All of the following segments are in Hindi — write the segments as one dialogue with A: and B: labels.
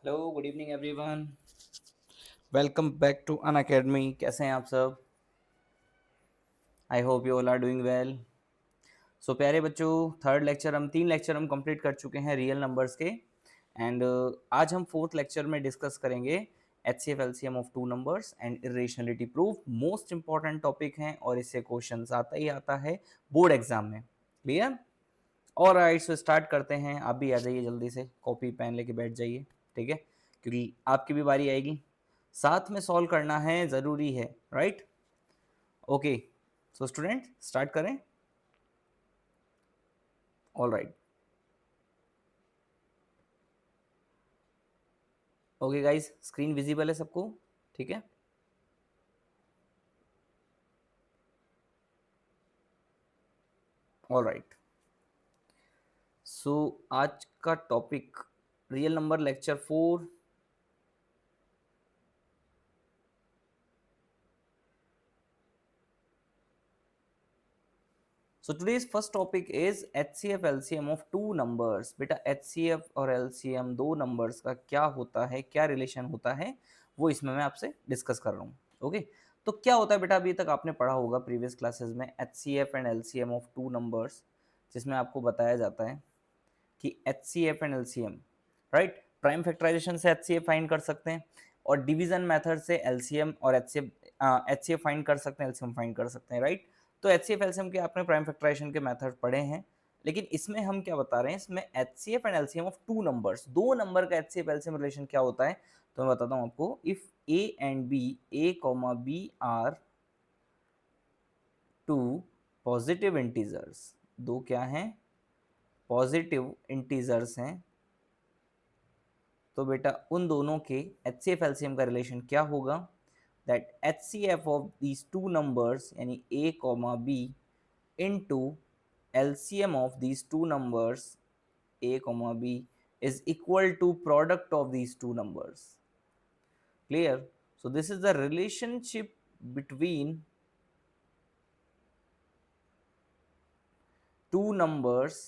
A: Hello good evening everyone. Welcome back to Unacademy. कैसे हैं आप सब? I hope you all are doing well. So प्यारे बच्चों, थर्ड लेक्चर हम तीन लेक्चर हम कंप्लीट कर चुके हैं रियल नंबर्स के। एंड आज हम फोर्थ लेक्चर में डिस्कस करेंगे H C F L C M of two numbers and irrationality proof. Most important topic है और इससे क्वेश्चन आता ही आता है बोर्ड एग्जाम में। क्लियर? और राइट, सो स्टार्ट करते हैं। आप भी आ जाइए, जल्दी से कॉपी पेन लेके बैठ जाइए, ठीक है? क्योंकि आपकी भी बारी आएगी। साथ में सॉल्व करना है, ज़रूरी है, right? Okay, so student start करें। All right. Okay guys, screen visible है सबको? ठीक है। All right. सो आज का topic real number lecture 4। So today's first topic is HCF LCM of two numbers. बेटा HCF और LCM दो नंबर्स का क्या होता है, क्या रिलेशन होता है, वो इसमें मैं आपसे डिस्कस कर रहा हूँ। ओके, तो क्या होता है बेटा, अभी तक आपने पढ़ा होगा प्रीवियस क्लासेस में HCF and LCM of two numbers, जिसमें आपको बताया जाता है कि HCF and LCM, right, prime factorisation से HCF फाइंड कर सकते हैं और डिवीजन मेथड से LCM और HCF फाइंड कर सकते हैं, LCM फाइंड कर सकते हैं, राइट? तो HCF LCM के आपने प्राइम फैक्टराइजेशन के मेथड पढ़े हैं, लेकिन इसमें हम क्या बता रहे हैं, इसमें HCF and LCM of two numbers, दो नंबर का HCF LCM रिलेशन क्या होता है। तो मैं बताता हूँ आपको। If A and B, A comma B are two positive integers, दो क्या हैं, पॉजिटिव इंटीजर्स हैं, तो बेटा उन दोनों के HCF LCM का रिलेशन क्या होगा, that HCF of these two numbers यानी A comma B into LCM of these two numbers A comma B is equal to product of these two numbers. Clear? So this is the relationship between two numbers,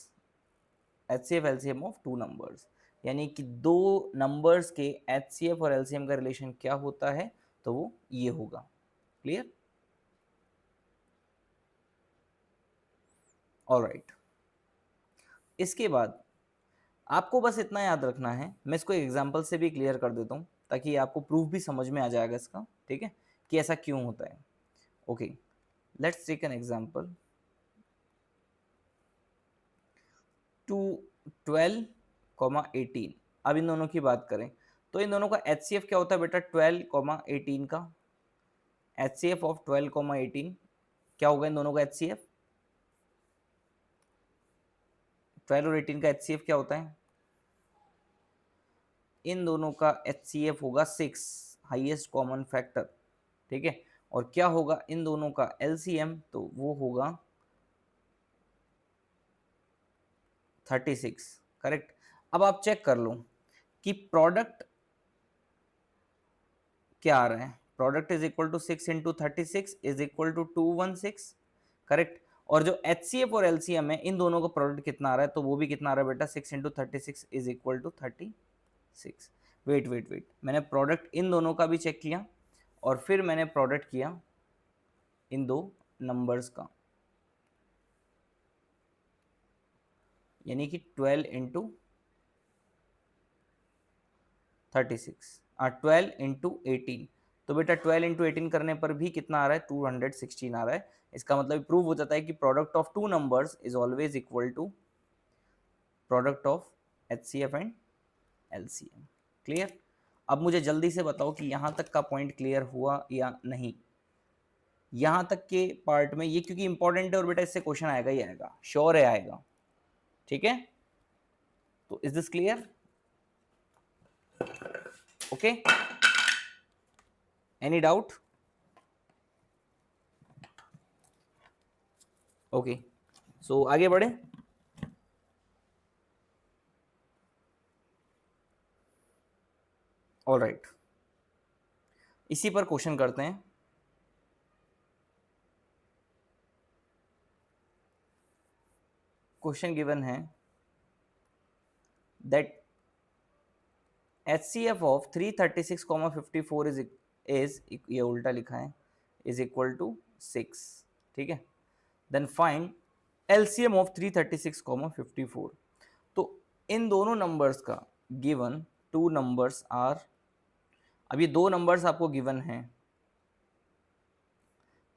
A: HCF LCM of two numbers, यानी कि दो नंबर्स के HCF और LCM का रिलेशन क्या होता है, तो वो ये होगा। क्लियर? ऑलराइट। इसके बाद आपको बस इतना याद रखना है, मैं इसको एग्जांपल से भी क्लियर कर देता हूँ ताकि आपको प्रूफ भी समझ में आ जाएगा इसका, ठीक है, कि ऐसा क्यों होता है। Okay, let's take an example. Two 12, 18। अब इन दोनों की बात करें तो इन दोनों का HCF क्या होता है बेटा, 12, 18 का HCF ऑफ 12, 18 क्या होगा इन दोनों का HCF? 12 और 18 का HCF क्या होता है? इन दोनों का HCF होगा 6, हाईएस्ट कॉमन फैक्टर, ठीक है। और क्या होगा इन दोनों का LCM, तो वो होगा 36, करेक्ट। अब आप चेक कर लो कि प्रोडक्ट क्या आ रहा है। Product is equal to 6 × 36 is equal to 216, correct. और जो HCF और LCM है, इन दोनों का प्रोडक्ट कितना आ रहा है, तो वो भी कितना आ रहा है बेटा, 6 × 36 is equal to 36। Wait wait wait, मैंने प्रोडक्ट इन दोनों का भी चेक किया और फिर मैंने प्रोडक्ट किया इन दो नंबर्स का, यानी कि 12 × 18। तो बेटा 12 × 18 करने पर भी कितना आ रहा है, 216 आ रहा है। इसका मतलब प्रूव हो जाता है कि product of two numbers is always equal to product of HCF and LCM। Clear? अब मुझे जल्दी से बताओ कि यहां तक का पॉइंट क्लियर हुआ या नहीं। यहां तक के पार्ट में ये क्योंकि इंपॉर्टेंट है और बेटा इससे क्वेश्चन आएगा ही आएगा, श्योर है आएगा, ठीक है। तो is this clear? Okay, any doubt? Okay, so आगे बढ़े। ऑल राइट, इसी पर क्वेश्चन करते हैं। क्वेश्चन गिवन है दैट HCF ऑफ 336,54 इज ये उल्टा लिखा है, इज इक्वल टू 6, ठीक है। Then find LCM of 336,54। तो इन दोनों नंबर्स का गिवन टू नंबर्स आर, अब ये दो नंबर्स आपको गिवन हैं,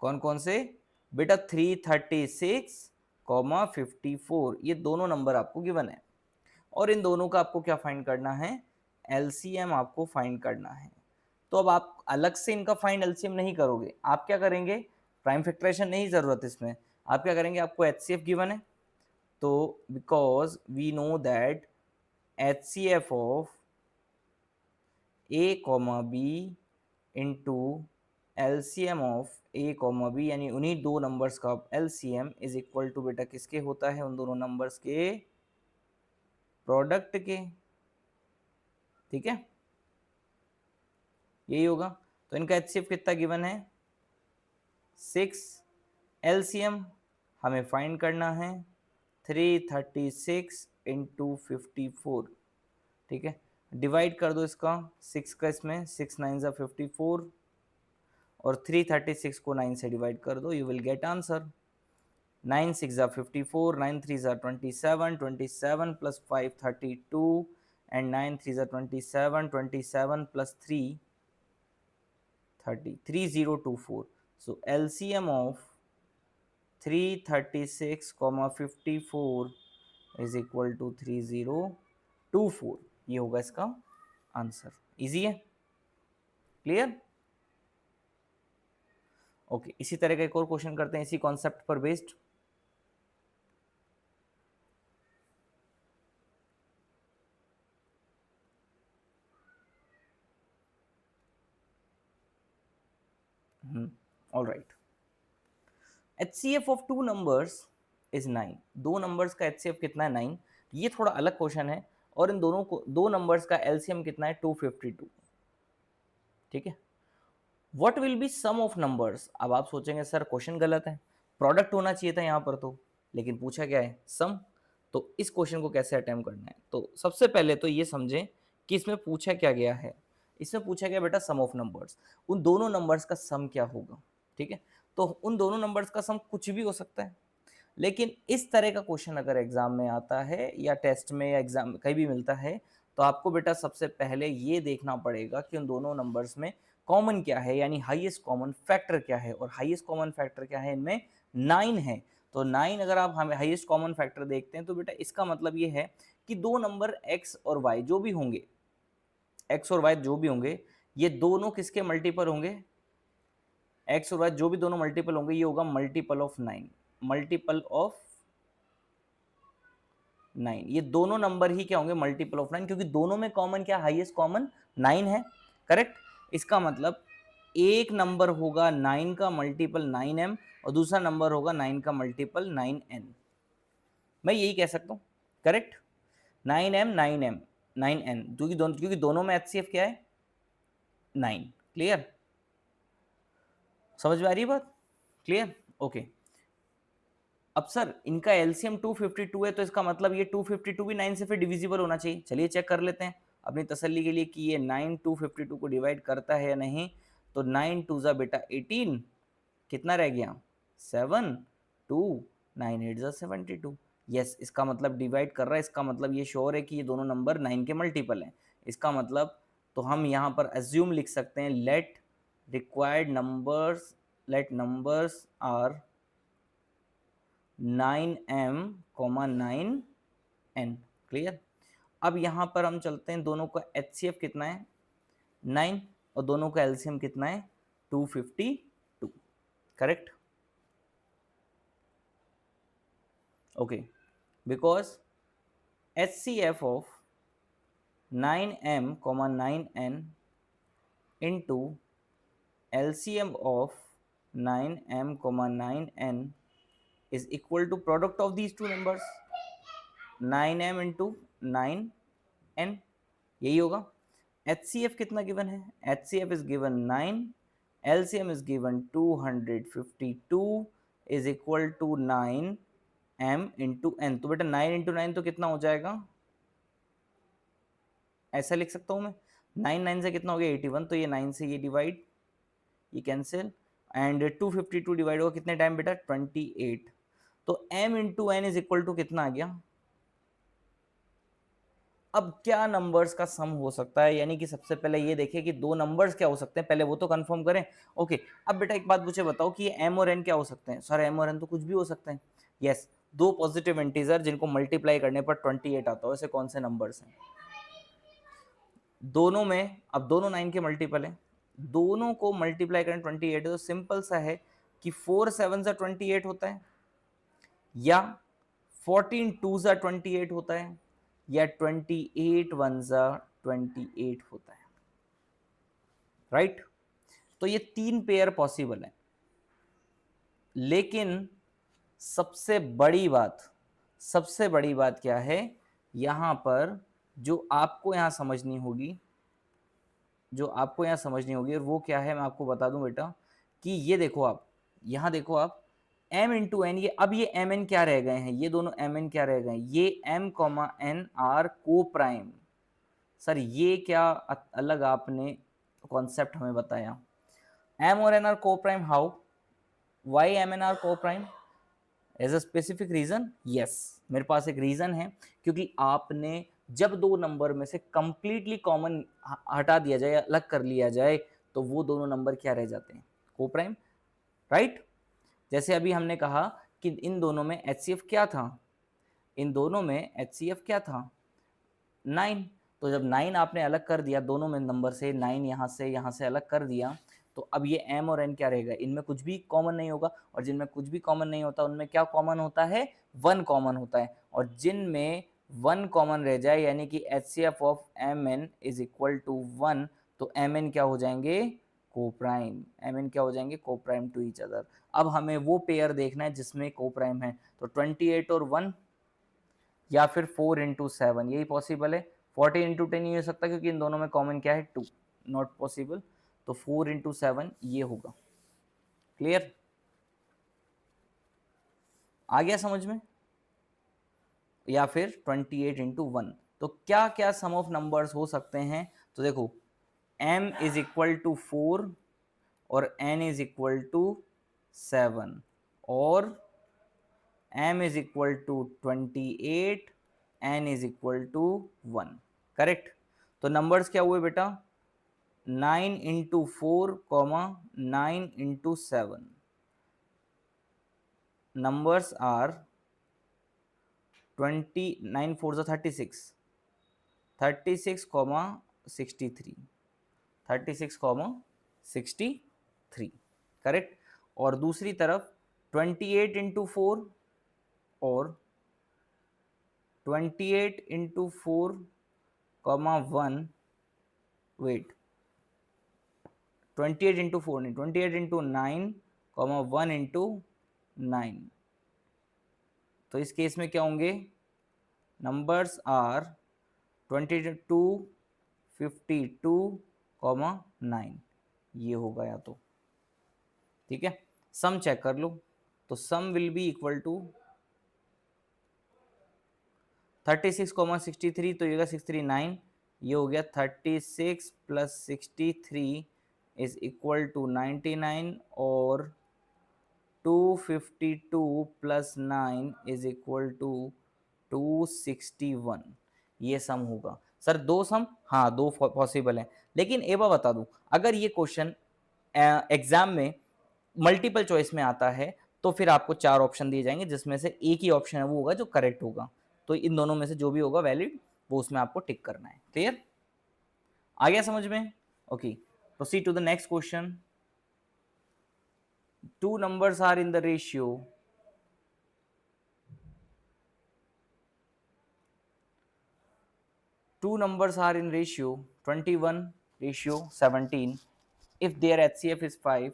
A: कौन कौन से बेटा, 336,54, ये दोनों नंबर आपको गिवन है, और इन दोनों का आपको क्या फाइंड करना है, LCM आपको फाइंड करना है। तो अब आप अलग से इनका फाइंड LCM नहीं करोगे, आप क्या करेंगे, प्राइम फैक्टराइजेशन नहीं जरूरत इसमें, आप क्या करेंगे, आपको HCF गिवन है, तो because we know that HCF of A, B into LCM of A, B, यानी उन्हीं दो नंबर्स का LCM इज इक्वल टू बेटा किसके होता है, उन दोनों नंबर्स के प्रोडक्ट के, ठीक है, यही होगा। तो इनका HCF कितना गिवन है, 6, LCM हमें फाइंड करना है 336 इंटू 54, ठीक है, डिवाइड कर दो इसका 6 का इसमें, 6 9 ज़ा 54, और 336 को 9 से डिवाइड कर दो, यू विल गेट आंसर 9 6 ज़ा 54, 9 3 ज़ा 27, 27 प्लस 5 32, एंड 9 3 ज़ा 27, 27 plus 3 30, 3024। So LCM of 336, 54 is equal to 3024, ये होगा इसका आंसर। इजी है, क्लियर, ओके। इसी तरह का एक और क्वेश्चन करते हैं इसी कॉन्सेप्ट पर based. All right, HCF of two numbers is 9, दो नंबर्स का HCF कितना है, 9, ये थोड़ा अलग क्वेश्चन है, और इन दोनों को दो नंबर्स का LCM कितना है, 252, ठीक है। What will be sum of numbers, अब आप सोचेंगे सर क्वेश्चन गलत है, प्रोडक्ट होना चाहिए था यहाँ पर तो, लेकिन पूछा क्या है, सम। तो इस क्वेश्चन को कैसे अटेम्प्ट करना है, तो सबसे पहले तो ये समझें कि इसमें पूछा क्या गया है, इसमें पूछा गया बेटा सम ऑफ नंबर्स, उन दोनों नंबर्स का सम क्या होगा, ठीक है। तो उन दोनों नंबर्स का सम कुछ भी हो सकता है, लेकिन इस तरह का क्वेश्चन अगर एग्जाम में आता है या टेस्ट में या एग्जाम कहीं भी मिलता है, तो आपको बेटा सबसे पहले ये देखना पड़ेगा कि उन दोनों नंबर्स में कॉमन क्या है, यानी हाईएस्ट कॉमन फैक्टर क्या है, और हाईएस्ट कॉमन फैक्टर क्या है, इनमें 9 है। तो 9 अगर आप हमें हाईएस्ट कॉमन फैक्टर देखते हैं, तो बेटा इसका मतलब ये है कि दो नंबर x और y जो भी होंगे, x और y जो भी होंगे, ये दोनों किसके मल्टीपल होंगे, x और y जो भी दोनों मल्टीपल होंगे, ये होगा मल्टीपल ऑफ 9, मल्टीपल ऑफ 9, ये दोनों नंबर ही क्या होंगे, मल्टीपल ऑफ 9, क्योंकि दोनों में कॉमन क्या, हाईएस्ट कॉमन 9 है, करेक्ट। इसका मतलब एक नंबर होगा 9 का मल्टीपल 9m, और दूसरा नंबर होगा 9 का मल्टीपल 9n, मैं यही कह सकता हूँ, करेक्ट। 9m 9m 9n, क्योंकि दोनों में HCF क्या है, 9, क्लियर, समझ में आ रही है बात, क्लियर, ओके। अब सर इनका LCM 252 है, तो इसका मतलब ये 252 भी 9 से फिर डिविजिबल होना चाहिए, चलिए चेक कर लेते हैं अपनी तसल्ली के लिए कि ये 9 252 को डिवाइड करता है या नहीं। तो 9 2 जा बेटा 18, कितना रह गया 7, 2 9 8 जा 72, यस, इसका मतलब डिवाइड कर रहा है, इसका मतलब ये श्योर है कि ये दोनों नंबर 9 के मल्टीपल हैं। इसका मतलब तो हम यहाँ पर एज्यूम लिख सकते हैं, late numbers are 9m, 9n, clear. अब यहाँ पर हम चलते हैं, दोनों का HCF कितना है 9, और दोनों का LCM कितना है 252, correct, okay. Because HCF of 9m, 9n into LCM of 9m, 9n is equal to product of these two numbers, 9m into 9n, यही होगा। HCF कितना गिवन है, HCF is given 9, LCM is given 252 is equal to 9m into n, तो बेटा 9 into 9 तो कितना हो जाएगा ऐसा लिख सकता हूँ मैं, 9 9 से कितना हो गया 81, तो ये 9 से ये डिवाइड, ये कैंसिल, एंड 252 डिवाइड होगा कितने टाइम बेटा 28, तो m into n is equal to कितना आ गया। अब क्या नंबर्स का सम हो सकता है, यानी कि सबसे पहले ये देखिए कि दो नंबर्स क्या हो सकते हैं, पहले वो तो कंफर्म करें। ओके, अब बेटा एक बात मुझे बताओ कि ये m और n क्या हो सकते हैं। सर m और n तो कुछ भी हो सकते हैं। यस, दो पॉजिटिव इंटीजर जिनको मल्टीप्लाई करने पर 28 आता हो, ऐसे कौन से नंबर्स हैं। दोनों में, अब दोनों 9 के मल्टीपल हैं, दोनों को मल्टीप्लाई करें 28, तो सिंपल सा है कि 4 7 सा 28 होता है, या 14 2 सा 28 होता है, या 28 1 सा 28 होता है, राइट। तो ये तीन पेयर पॉसिबल है, लेकिन सबसे बड़ी बात क्या है यहां पर, जो आपको यहां समझनी होगी, और वो क्या है मैं आपको बता दूं बेटा, कि ये देखो आप, यहां देखो आप, m इंटू एन, ये अब ये एम एन क्या रह गए हैं, ये दोनों एम एन क्या रह गए हैं, ये m कॉमा एन आर को प्राइम। सर ये क्या अलग आपने कॉन्सेप्ट हमें बताया, m और n are coprime, how, why m and r coprime, as a specific reason. Yes, मेरे पास एक रीजन है, क्योंकि आपने जब दो नंबर में से कंप्लीटली कॉमन हटा दिया जाए, अलग कर लिया जाए, तो वो दोनों नंबर क्या रह जाते हैं, को प्राइम, राइट। जैसे अभी हमने कहा कि इन दोनों में HCF क्या था, इन दोनों में HCF क्या था 9, तो जब 9 आपने अलग कर दिया दोनों में नंबर से, 9 यहाँ से अलग कर दिया, तो अब ये m और n क्या रहेगा, इनमें कुछ भी कॉमन नहीं होगा, और जिनमें कुछ भी कॉमन नहीं होता उनमें क्या कॉमन होता है, 1 कॉमन होता है, और जिनमें 1 कॉमन रह जाए यानी कि HCF of mn is equal to 1, तो mn क्या हो जाएंगे, को प्राइम, mn क्या हो जाएंगे, को प्राइम टू ईच अदर। अब हमें वो पेयर देखना है जिसमें को प्राइम है, तो 28 और 1, या फिर 4 इंटू 7, यही पॉसिबल है। 40 इंटू 10 नहीं हो सकता क्योंकि इन दोनों में कॉमन क्या है 2, नॉट पॉसिबल, तो 4 इंटू 7 ये होगा। क्लियर, आ गया समझ में। या फिर 28 इंटू 1, तो क्या क्या सम ऑफ नंबर्स हो सकते हैं, तो देखो m इज इक्वल टू 4 और n इज इक्वल टू 7, और m is equal to 28, n is equal to 1, correct. तो नंबर्स क्या हुए बेटा, 9 into 4 comma 9 into 7, numbers are 29 4 36, 36 comma 63, 36 comma 63, correct. और दूसरी तरफ 28 इंटू 4 और 28 इंटू 4 कॉमा 1, वेट, 28 इंटू 4 नहीं, 28 इंटू 9 कॉमा 1 इंटू 9, तो इस केस में क्या होंगे, नंबर्स आर 22 52 कॉमा 9, ये होगा या तो, ठीक है। सम चेक कर लो, तो sum will be equal to 36 comma 63, तो ये 639, ये हो गया 36 प्लस 63 इज इक्वल टू 99, और 252 प्लस 9 इज इक्वल टू 261, ये सम होगा। सर दो सम, हाँ दो पॉसिबल है, लेकिन एक बार बता दूं, अगर ये क्वेश्चन एग्जाम में मल्टीपल चॉइस में आता है तो फिर आपको 4 ऑप्शन दिए जाएंगे, जिसमें से एक ही ऑप्शन है वो होगा जो करेक्ट होगा, तो इन दोनों में से जो भी होगा वैलिड वो उसमें आपको टिक करना है। क्लियर, आ गया समझ में। Okay, proceed to the next question. Two numbers are in the ratio 21:17. If their HCF is 5,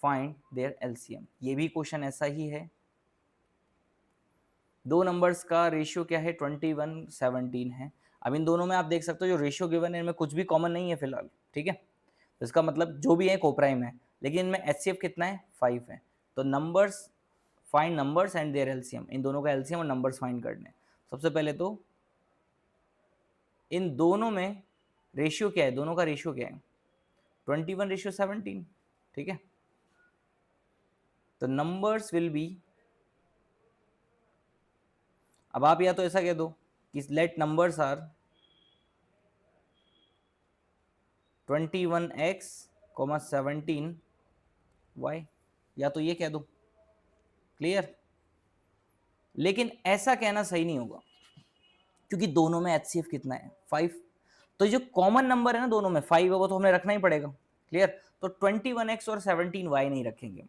A: find their LCM. ये भी क्वेश्चन ऐसा ही है। दो नंबर्स का रेशियो क्या है, 21:17 है। अब इन दोनों में आप देख सकते हो जो रेशियो गिवन है इनमें कुछ भी कॉमन नहीं है फिलहाल, ठीक है। तो इसका मतलब जो भी है कोप्राइम है, लेकिन इनमें HCF कितना है, 5 है। तो numbers, find numbers and their LCM, इन दोनों का LCM और नंबर्स फाइंड करने। सबसे पहले तो इन दोनों में रेशियो क्या है, दोनों का रेशियो क्या है, 21:17, ठीक है। तो नंबर्स विल बी, अब आप या तो ऐसा कह दो कि late numbers are 21x, 17y, या तो ये कह दो, क्लियर। लेकिन ऐसा कहना सही नहीं होगा क्योंकि दोनों में HCF कितना है, 5। तो जो कॉमन नंबर है ना दोनों में 5 है, वो तो हमें रखना ही पड़ेगा, क्लियर। तो 21x और 17y नहीं रखेंगे,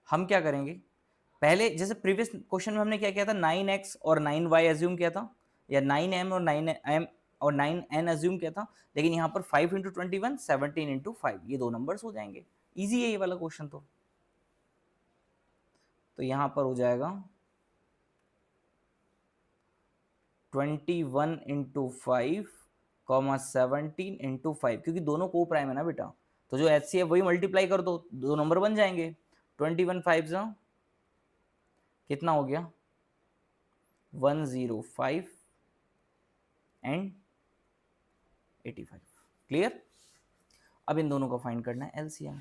A: हम क्या करेंगे, पहले जैसे प्रीवियस क्वेश्चन में हमने क्या किया था, 9x और 9y एज्यूम किया था, या 9m और 9m और 9n एज्यूम किया था। लेकिन यहाँ पर 5 इंटू 21, 17 इंटू 5, ये दो नंबर्स हो जाएंगे। इजी है ये वाला क्वेश्चन। तो यहाँ पर हो जाएगा 21 इंटू 5, 17 इंटू 5, क्योंकि दोनों को प्राइम है ना बेटा, तो जो HCF है वही मल्टीप्लाई कर दो, दो नंबर बन जाएंगे। 21 5 कितना हो गया, 105 एंड 85, क्लियर। अब इन दोनों को फाइंड करना है LCM,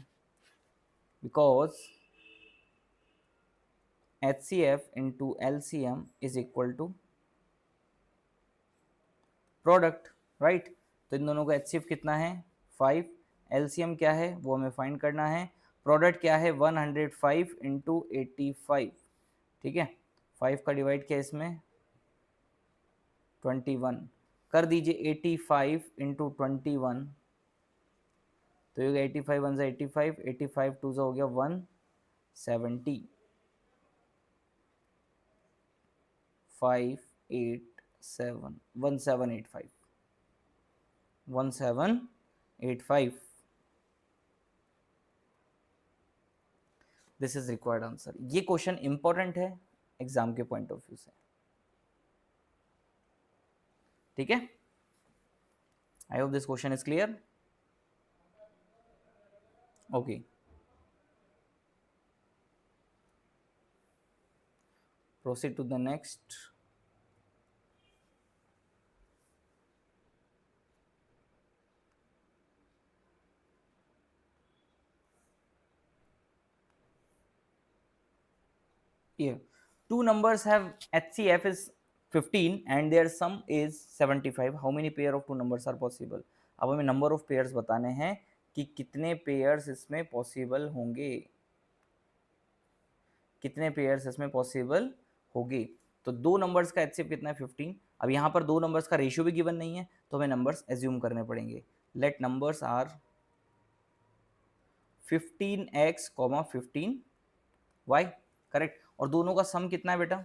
A: because HCF into LCM is equal to product, right. तो इन दोनों का HCF कितना है, 5, LCM क्या है वो हमें फाइंड करना है, प्रोडक्ट क्या है 105 इंटू 85, ठीक है। 5 का डिवाइड किया इसमें 21, कर दीजिए 85 इंटू 21, तो ये 85 1 85, 85 2 हो गया 170, 587 1785, 1785, दिस इज रिक्वायर्ड आंसर। ये क्वेश्चन इंपॉर्टेंट है एग्जाम के पॉइंट ऑफ व्यू से, ठीक है। I hope this question is clear, okay. Proceed to the next. Here, two numbers have HCF is 15 and their sum is 75. How many pair of two numbers are possible? अब हमें नंबर ऑफ पेयर्स बताने हैं कि कितने पेयर्स इसमें पॉसिबल होंगे, कितने पेयर्स इसमें पॉसिबल होंगे। तो दो नंबर्स का HCF कितना है, 15। अब यहाँ पर दो नंबर्स का रेशियो भी गिवन नहीं है, तो हमें नंबर्स एज्यूम करने पड़ेंगे। Let numbers are 15x, 15y, correct. और दोनों का सम कितना है बेटा,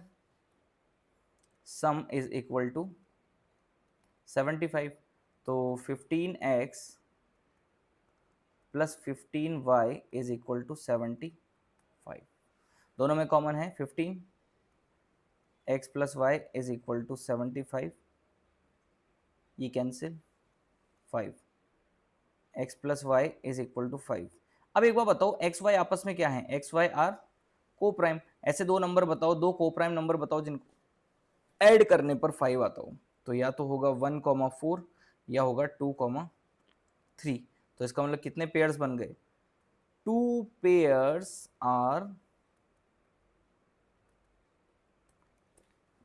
A: सम इज इक्वल टू 75। तो 15x plus 15y is equal to 75। दोनों में कॉमन है 15, x plus y is equal to 75, ये cancel, 5, x plus y is equal to 5। अब एक बार बताओ एक्स वाई आपस में क्या है, एक्स वाई आर को प्राइम। ऐसे दो नंबर बताओ, दो को प्राइम नंबर बताओ जिनको ऐड करने पर 5 आता हो। तो या तो होगा 1,4 या होगा 2,3। तो इसका मतलब कितने पेयर्स बन गए, 2 पेयर्स आर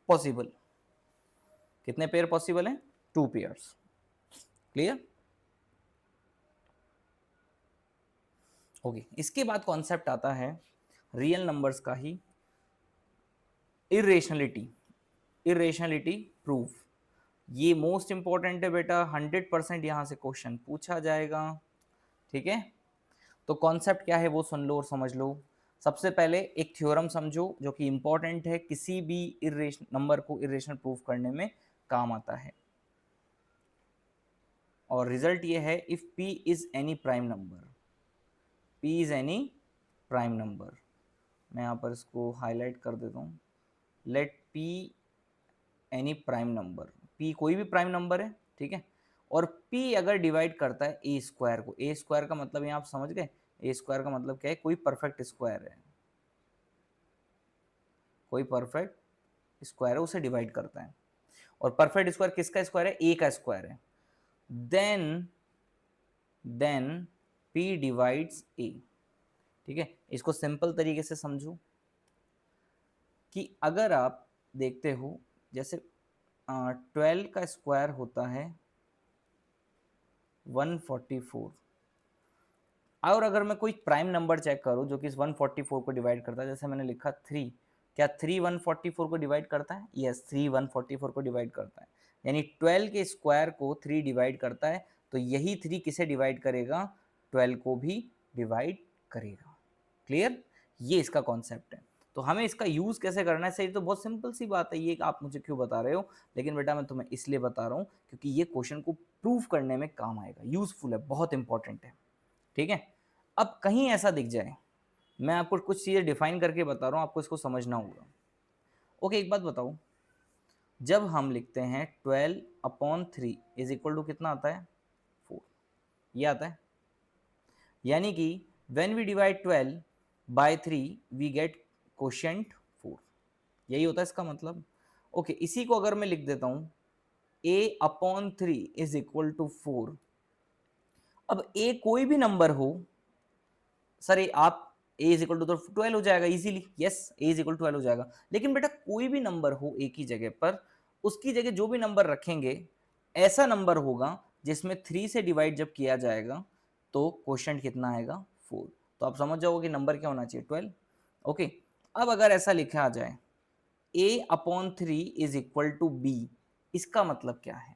A: पॉसिबल। कितने पेयर पॉसिबल हैं, 2 पेयर्स, क्लियर, ओके। इसके बाद कॉन्सेप्ट आता है रियल नंबर्स का ही, इरेशनलिटी, इरेशनलिटी प्रूफ। ये मोस्ट इंपॉर्टेंट है बेटा, 100% यहां से क्वेश्चन पूछा जाएगा, ठीक है। तो कॉन्सेप्ट क्या है वो सुन लो और समझ लो। सबसे पहले एक थ्योरम समझो जो कि इंपॉर्टेंट है, किसी भी नंबर को इरेशनल प्रूफ करने में काम आता है। और रिजल्ट ये है, if p is any prime number, p is any prime number, मैं यहाँ पर इसको हाईलाइट कर देता हूँ, let p any prime number, p कोई भी प्राइम नंबर है, ठीक है। और p अगर डिवाइड करता है a स्क्वायर को, a स्क्वायर का मतलब यहाँ आप समझ गए, a स्क्वायर का मतलब क्या है, कोई परफेक्ट स्क्वायर है, कोई परफेक्ट स्क्वायर है उसे डिवाइड करता है। और परफेक्ट स्क्वायर किसका स्क्वायर है? ए का स्क्वायर है। Then P divides A। ठीक है, इसको सिंपल तरीके से समझो कि अगर आप देखते हो जैसे 12 का स्क्वायर होता है 144, और अगर मैं कोई प्राइम नंबर चेक करूं जो कि इस 144 को डिवाइड करता है, जैसे मैंने लिखा 3, क्या 3 144 को डिवाइड करता है? यस, 3 144 को डिवाइड करता है। यानी 12 के स्क्वायर को 3 डिवाइड करता है, तो यही 3 किसे डिवाइड करेगा? 12 को भी डिवाइड करेगा। क्लियर? ये इसका कॉन्सेप्ट है। तो हमें इसका यूज कैसे करना है? सही, तो बहुत सिंपल सी बात है, ये आप मुझे क्यों बता रहे हो, लेकिन बेटा मैं तुम्हें इसलिए बता रहा हूँ क्योंकि ये क्वेश्चन को प्रूव करने में काम आएगा, यूजफुल है, बहुत इंपॉर्टेंट है। ठीक है, अब कहीं ऐसा दिख जाए, मैं आपको कुछ चीजें डिफाइन करके बता रहा हूं, आपको इसको समझना होगा। ओके, एक बात बताओ, जब हम लिखते हैं 12/3 इज इक्वल टू कितना आता है? 4। ये आता है, यानी कि when we divide 12 by 3 we get quotient 4। यही होता है इसका मतलब। ओके, इसी को अगर मैं लिख देता हूं a/3 इज इक्वल टू 4। अब a कोई भी नंबर हो, सर आप a इज इक्वल टू तो 12 हो जाएगा easily, yes a is equal to 12 हो जाएगा। लेकिन बेटा कोई भी नंबर हो एक ही जगह पर, उसकी जगह जो भी नंबर रखेंगे ऐसा नंबर होगा जिसमें 3 से डिवाइड जब किया जाएगा तो क्वोशिएंट कितना आएगा? 4। तो आप समझ जाओगे कि नंबर क्या होना चाहिए? 12। ओके, अब अगर ऐसा लिखा आ जाए a/3 is equal to b, इसका मतलब क्या है?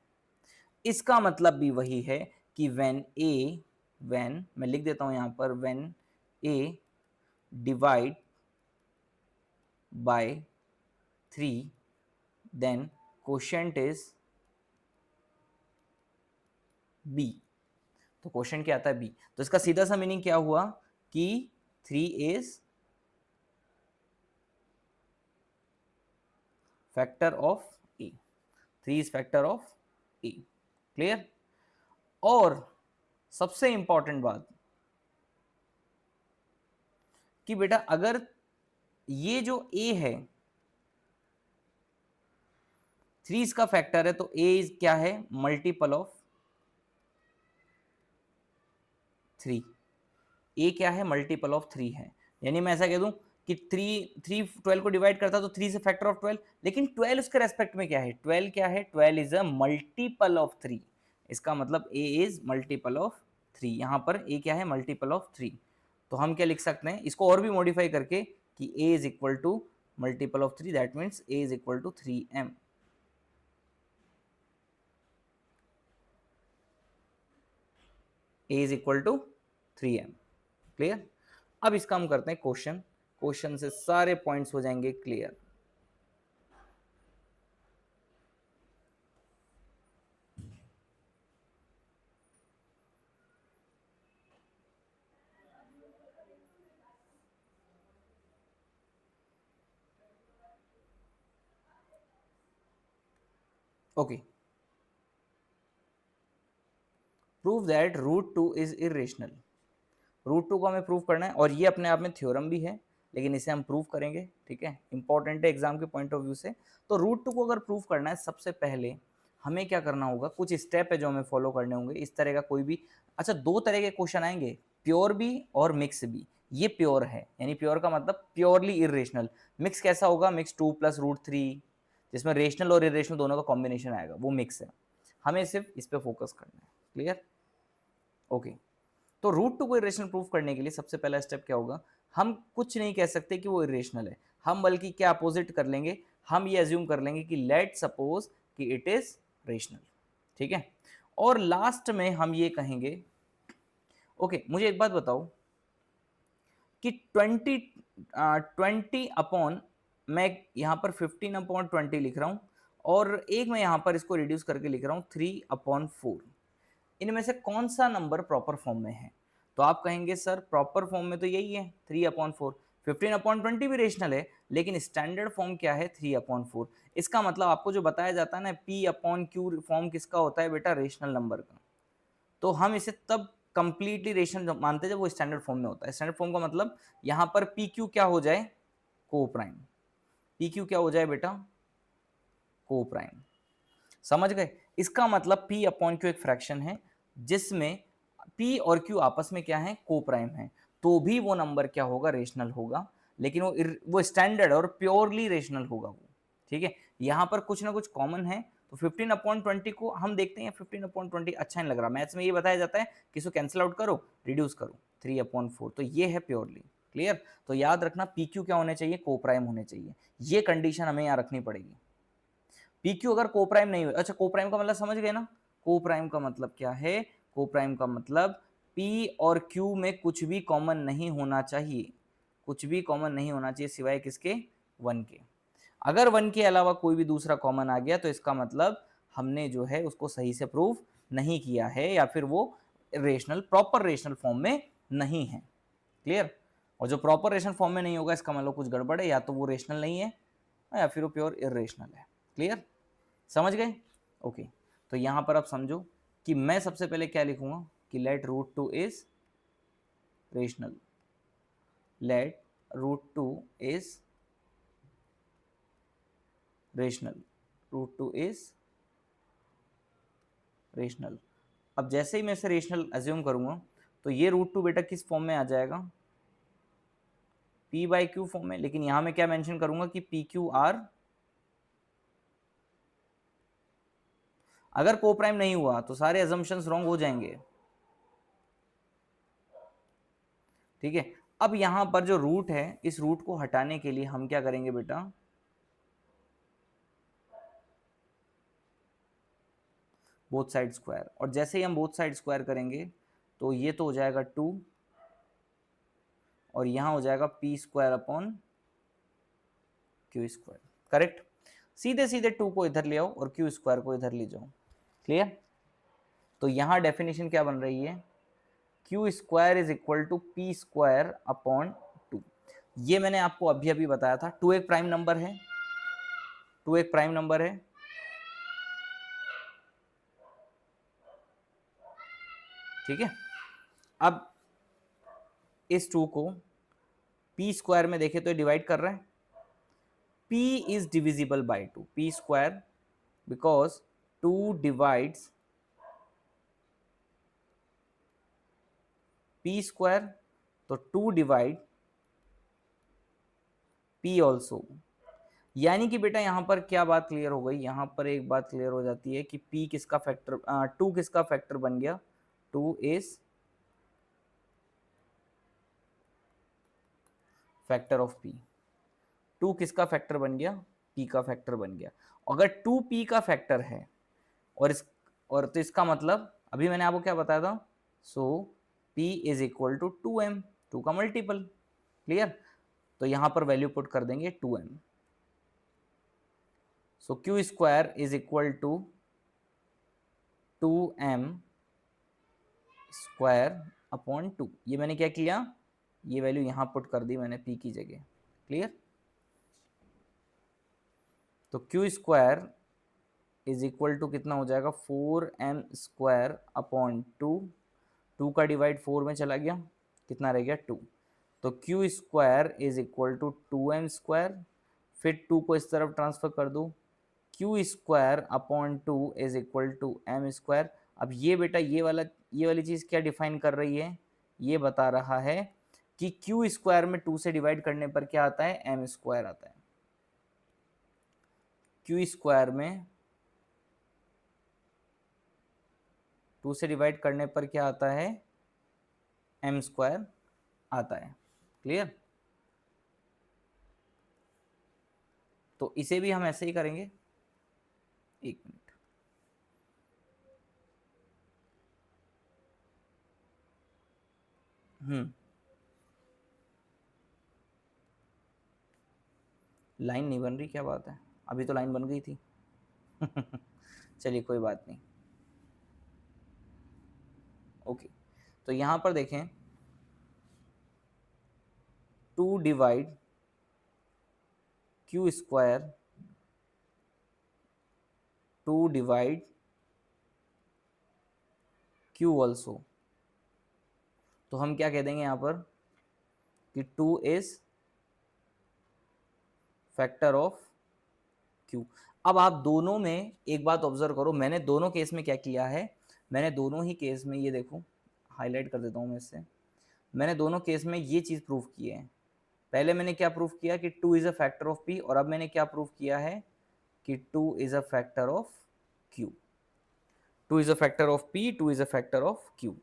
A: इसका मतलब भी वही है कि व्हेन मैं लिख देता हूं यहां पर, when a divide by 3 then quotient is b। तो क्वोशिएंट क्या आता है? b। तो इसका सीधा सा मीनिंग क्या हुआ कि 3 is factor of a, 3 is factor of a। Clear? और सबसे इंपॉर्टेंट बात कि बेटा अगर ये जो a है 3 इसका फैक्टर है, तो a इज क्या है? Multiple of 3। a क्या है? मल्टीपल ऑफ 3 है। यानी मैं ऐसा कह दूं कि 3 12 को डिवाइड करता तो 3 से फैक्टर ऑफ 12, लेकिन 12 उसके रेस्पेक्ट में क्या है? 12 क्या है? 12 इज अ मल्टीपल ऑफ 3। इसका मतलब a इज मल्टीपल ऑफ 3। यहां पर a क्या है? Multiple of 3। तो हम क्या लिख सकते हैं इसको और भी मॉडिफाई करके कि a is equal to multiple of 3, that means a is equal to 3m। a is equal to 3m। Clear? अब इसका हम करते हैं क्वेश्चन, क्वेश्चन से सारे पॉइंट्स हो जाएंगे clear. Okay, prove that √2 is irrational. √2 को हमें प्रूव करना है, और ये अपने आप में थ्योरम भी है, लेकिन इसे हम प्रूव करेंगे। ठीक है, इंपॉर्टेंट है एग्जाम के पॉइंट ऑफ व्यू से। तो √2 को अगर प्रूव करना है, सबसे पहले हमें क्या करना होगा? कुछ स्टेप है जो हमें फॉलो करने होंगे। इस तरह का कोई भी, अच्छा, दो तरह के क्वेश्चन आएंगे, प्योर भी और मिक्स भी। ये प्योर है, यानी प्योर का मतलब प्योरली इरेशनल। मिक्स कैसा होगा? मिक्स 2 + √3, जिसमें रेशनल और इरेशनल दोनों का कॉम्बिनेशन आएगा, वो मिक्स है। हमें सिर्फ इस पर फोकस करना है। क्लियर? ओके, तो √2 को इरेशनल प्रूफ करने के लिए सबसे पहला स्टेप क्या होगा? हम कुछ नहीं कह सकते कि वो इरेशनल है, हम बल्कि क्या अपोजिट कर लेंगे? हम ये अज्यूम कर लेंगे कि लेट सपोज कि इट इज रेशनल। ठीक है, और लास्ट में हम ये कहेंगे, ओके मुझे एक बात बताओ कि 20 अपॉन, मैं यहाँ पर 15/20 लिख रहा हूँ, और एक मैं यहाँ पर इसको रिड्यूस करके लिख रहा हूँ 3/4। इनमें से कौन सा नंबर प्रॉपर फॉर्म में है? तो आप कहेंगे सर प्रॉपर फॉर्म में तो यही है 3/4। 15/20 भी रेशनल है, लेकिन स्टैंडर्ड फॉर्म क्या है? 3/4। इसका मतलब आपको जो बताया जाता है ना, P/Q फॉर्म किसका होता है बेटा? रेशनल नंबर का। तो हम इसे तब कंप्लीटली रेशनल मानते हैं जब वो स्टैंडर्ड फॉर्म में होता है। स्टैंडर्ड फॉर्म का मतलब यहाँ पर PQ क्या हो जाए? को प्राइम। PQ क्या हो जाए बेटा? को प्राइम। समझ गए? इसका मतलब p अपॉन q एक फ्रैक्शन है जिसमें p और q आपस में क्या है, को प्राइम है, तो भी वो नंबर क्या होगा, रेशनल होगा, लेकिन वो स्टैंडर्ड और प्योरली रेशनल होगा वो, ठीक है। यहाँ पर कुछ ना कुछ कॉमन है, तो 15/20 को हम देखते हैं, 15/20 अच्छा नहीं लग रहा, मैथ्स में ये बताया जाता है कि इसको कैंसिल आउट करो, रिड्यूस करो, 3/4, तो ये है प्योरली क्लियर। तो याद रखना पी क्यू क्या होने चाहिए, को प्राइम होने चाहिए, ये कंडीशन हमें यहाँ रखनी पड़ेगी। पी क्यू अगर को प्राइम नहीं हुए, अच्छा को प्राइम का मतलब समझ गए ना, को प्राइम का मतलब क्या है, को प्राइम का मतलब पी और क्यू में कुछ भी कॉमन नहीं होना चाहिए, कुछ भी कॉमन नहीं होना चाहिए सिवाय किसके, 1 के। अगर 1 के अलावा कोई भी दूसरा कॉमन आ गया तो इसका मतलब हमने जो है उसको सही से प्रूव नहीं किया है, या फिर वो रेशनल, प्रॉपर रेशनल फॉर्म में नहीं है, क्लियर। और जो प्रॉपर रेशनल फॉर्म में नहीं होगा इसका मतलब कुछ गड़बड़ है, या तो वो रेशनल नहीं है या फिर वो प्योर इरेशनल है, क्लियर, समझ गए। ओके, तो यहां पर आप समझो कि मैं सबसे पहले क्या लिखूंगा कि let root 2 is rational, let root 2 is rational, root 2 is rational. अब जैसे ही मैं इसे रेशनल एज्यूम करूंगा तो ये रूट 2 बेटा किस फॉर्म में आ जाएगा, p बाई क्यू फॉर्म में, लेकिन यहां मैं क्या मेंशन करूंगा कि पी क्यू आर, अगर को प्राइम नहीं हुआ तो सारे अजम्पशंस रॉन्ग हो जाएंगे, ठीक है। अब यहां पर जो रूट है, इस रूट को हटाने के लिए हम क्या करेंगे बेटा, बोथ साइड स्क्वायर, और जैसे ही हम बोथ साइड स्क्वायर करेंगे तो ये तो हो जाएगा 2 और यहां हो जाएगा p square upon q square, correct. सीधे सीधे 2 को इधर ले आओ और क्यू स्क्वायर को इधर ले जाओ, क्लियर। तो यहां डेफिनेशन क्या बन रही है, q square is equal to p square upon 2। ये मैंने आपको अभी अभी बताया था, 2 एक प्राइम नंबर है, 2 एक प्राइम नंबर है, ठीक है। अब इस 2 को p स्क्वायर में देखे तो डिवाइड कर रहे हैं, p is divisible by 2, p square, because 2 divides p square, तो 2 डिवाइड p ऑल्सो। यानी कि बेटा यहां पर क्या बात क्लियर हो गई, यहां पर एक बात क्लियर हो जाती है कि p किसका फैक्टर, 2 किसका फैक्टर बन गया, 2 इज फैक्टर ऑफ p, 2 किसका फैक्टर बन गया, p का फैक्टर बन गया। अगर 2p का फैक्टर है और तो इसका मतलब अभी मैंने आपको क्या बताया था, so p is equal to 2m, 2 का मल्टीपल, क्लियर। तो यहां पर वैल्यू पुट कर देंगे 2m, so q square is equal to 2m square upon 2। ये मैंने क्या किया, ये वैल्यू यहां पुट कर दी मैंने p की जगह, क्लियर। तो q square is equal to कितना हो जाएगा, 4m स्क्वायर अपॉन 2, 2 का डिवाइड 4 में चला गया, कितना रह गया 2, तो q square is equal to 2m square, फिर 2 को इस तरफ ट्रांसफर कर दो, q square upon 2 is equal to m square. अब ये बेटा ये वाली चीज़ क्या डिफाइन कर रही है, ये बता रहा है कि क्यू स्क्वायर में 2 से डिवाइड करने पर क्या आता है, m स्क्वायर आता है, क्यू स्क्वायर में 2 से डिवाइड करने पर क्या आता है, m स्क्वायर आता है, क्लियर। तो इसे भी हम ऐसे ही करेंगे, एक मिनट, लाइन नहीं बन रही, क्या बात है, अभी तो लाइन बन गई थी। चलिए कोई बात नहीं, ओके। तो यहां पर देखें, 2 divide Q square, 2 divide Q also, तो हम क्या कह देंगे यहां पर कि 2 इज फैक्टर ऑफ क्यू। अब आप दोनों में एक बात ऑब्जर्व करो, मैंने दोनों केस में क्या किया है, मैंने दोनों ही केस में, ये देखो हाईलाइट कर देता हूँ मैं इससे, मैंने दोनों केस में ये चीज़ प्रूव की है। पहले मैंने क्या प्रूव किया कि 2 is a factor of p, और अब मैंने क्या प्रूव किया है कि 2 is a factor of q। 2 is a factor of p, 2 is a factor of q।